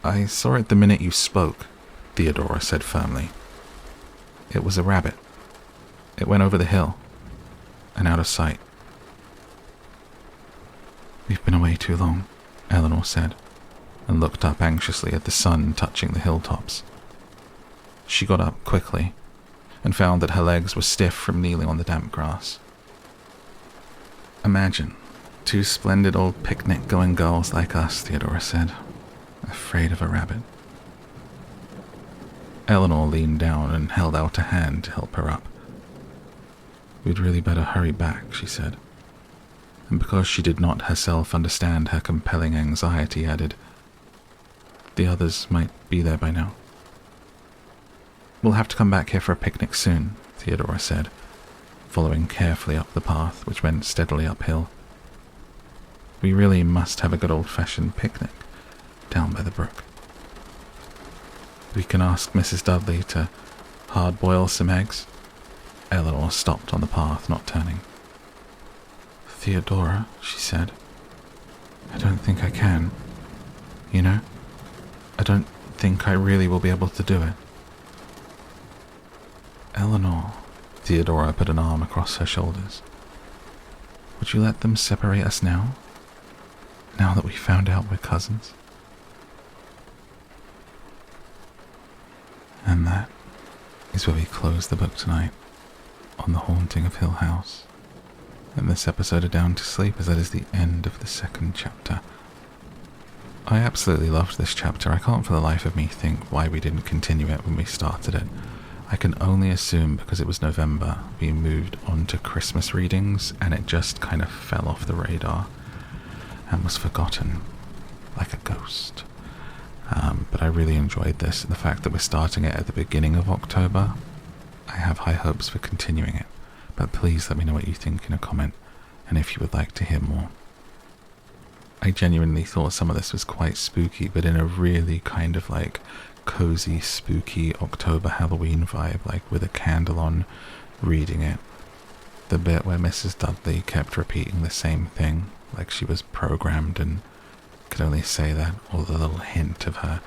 S1: "I saw it the minute you spoke," Theodora said firmly. "It was a rabbit. It went over the hill, and out of sight." "We've been away too long," Eleanor said, and looked up anxiously at the sun touching the hilltops. She got up quickly, and found that her legs were stiff from kneeling on the damp grass. "Imagine, two splendid old picnic-going girls like us," Theodora said, "afraid of a rabbit." Eleanor leaned down and held out a hand to help her up. "We'd really better hurry back," she said, and because she did not herself understand her compelling anxiety, added, "The others might be there by now." "We'll have to come back here for a picnic soon," Theodora said, following carefully up the path which went steadily uphill. "We really must have a good old-fashioned picnic down by the brook. We can ask Mrs. Dudley to hard-boil some eggs." Eleanor stopped on the path, not turning. "Theodora," she said, "I don't think I can. You know, I don't think I really will be able to do it." "Eleanor," Theodora put an arm across her shoulders. "Would you let them separate us now? Now that we found out we're cousins?" And that is where we close the book tonight, on The Haunting of Hill House. And this episode of Down to Sleep, as that is the end of the second chapter. I absolutely loved this chapter. I can't for the life of me think why we didn't continue it when we started it. I can only assume because it was November, we moved on to Christmas readings, and it just kind of fell off the radar and was forgotten, like a ghost. But I really enjoyed this, and the fact that we're starting it at the beginning of October, I have high hopes for continuing it. But please let me know what you think in a comment, and if you would like to hear more. I genuinely thought some of this was quite spooky, but in a really kind of like cozy, spooky October Halloween vibe, like with a candle on, reading it. The bit where Mrs. Dudley kept repeating the same thing, like she was programmed and could only say that, or the little hint of her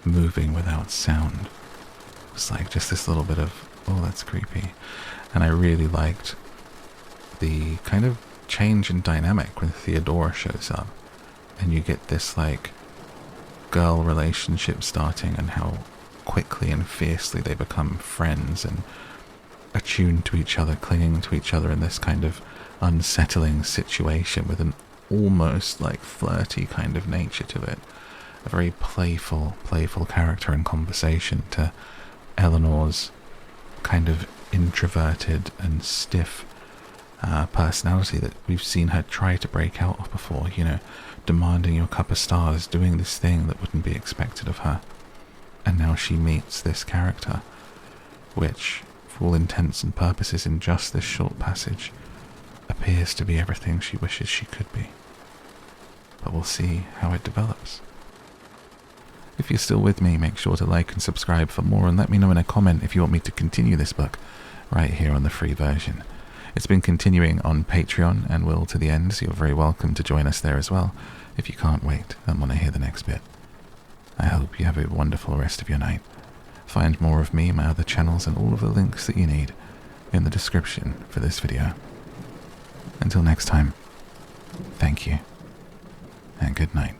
S1: moving without sound. It was like just this little bit of, oh, that's creepy. And I really liked the kind of change in dynamic when Theodora shows up, and you get this like girl relationship starting, and how quickly and fiercely they become friends and attuned to each other, clinging to each other in this kind of unsettling situation with an almost like flirty kind of nature to it. A very playful character and conversation to Eleanor's kind of introverted and stiff personality that we've seen her try to break out of before, you know, demanding your cup of stars, doing this thing that wouldn't be expected of her. And now she meets this character, which, for all intents and purposes in just this short passage, appears to be everything she wishes she could be. But we'll see how it develops. If you're still with me, make sure to like and subscribe for more, and let me know in a comment if you want me to continue this book right here on the free version. It's been continuing on Patreon and will to the end, so you're very welcome to join us there as well if you can't wait and want to hear the next bit. I hope you have a wonderful rest of your night. Find more of me, my other channels, and all of the links that you need in the description for this video. Until next time, thank you, and good night.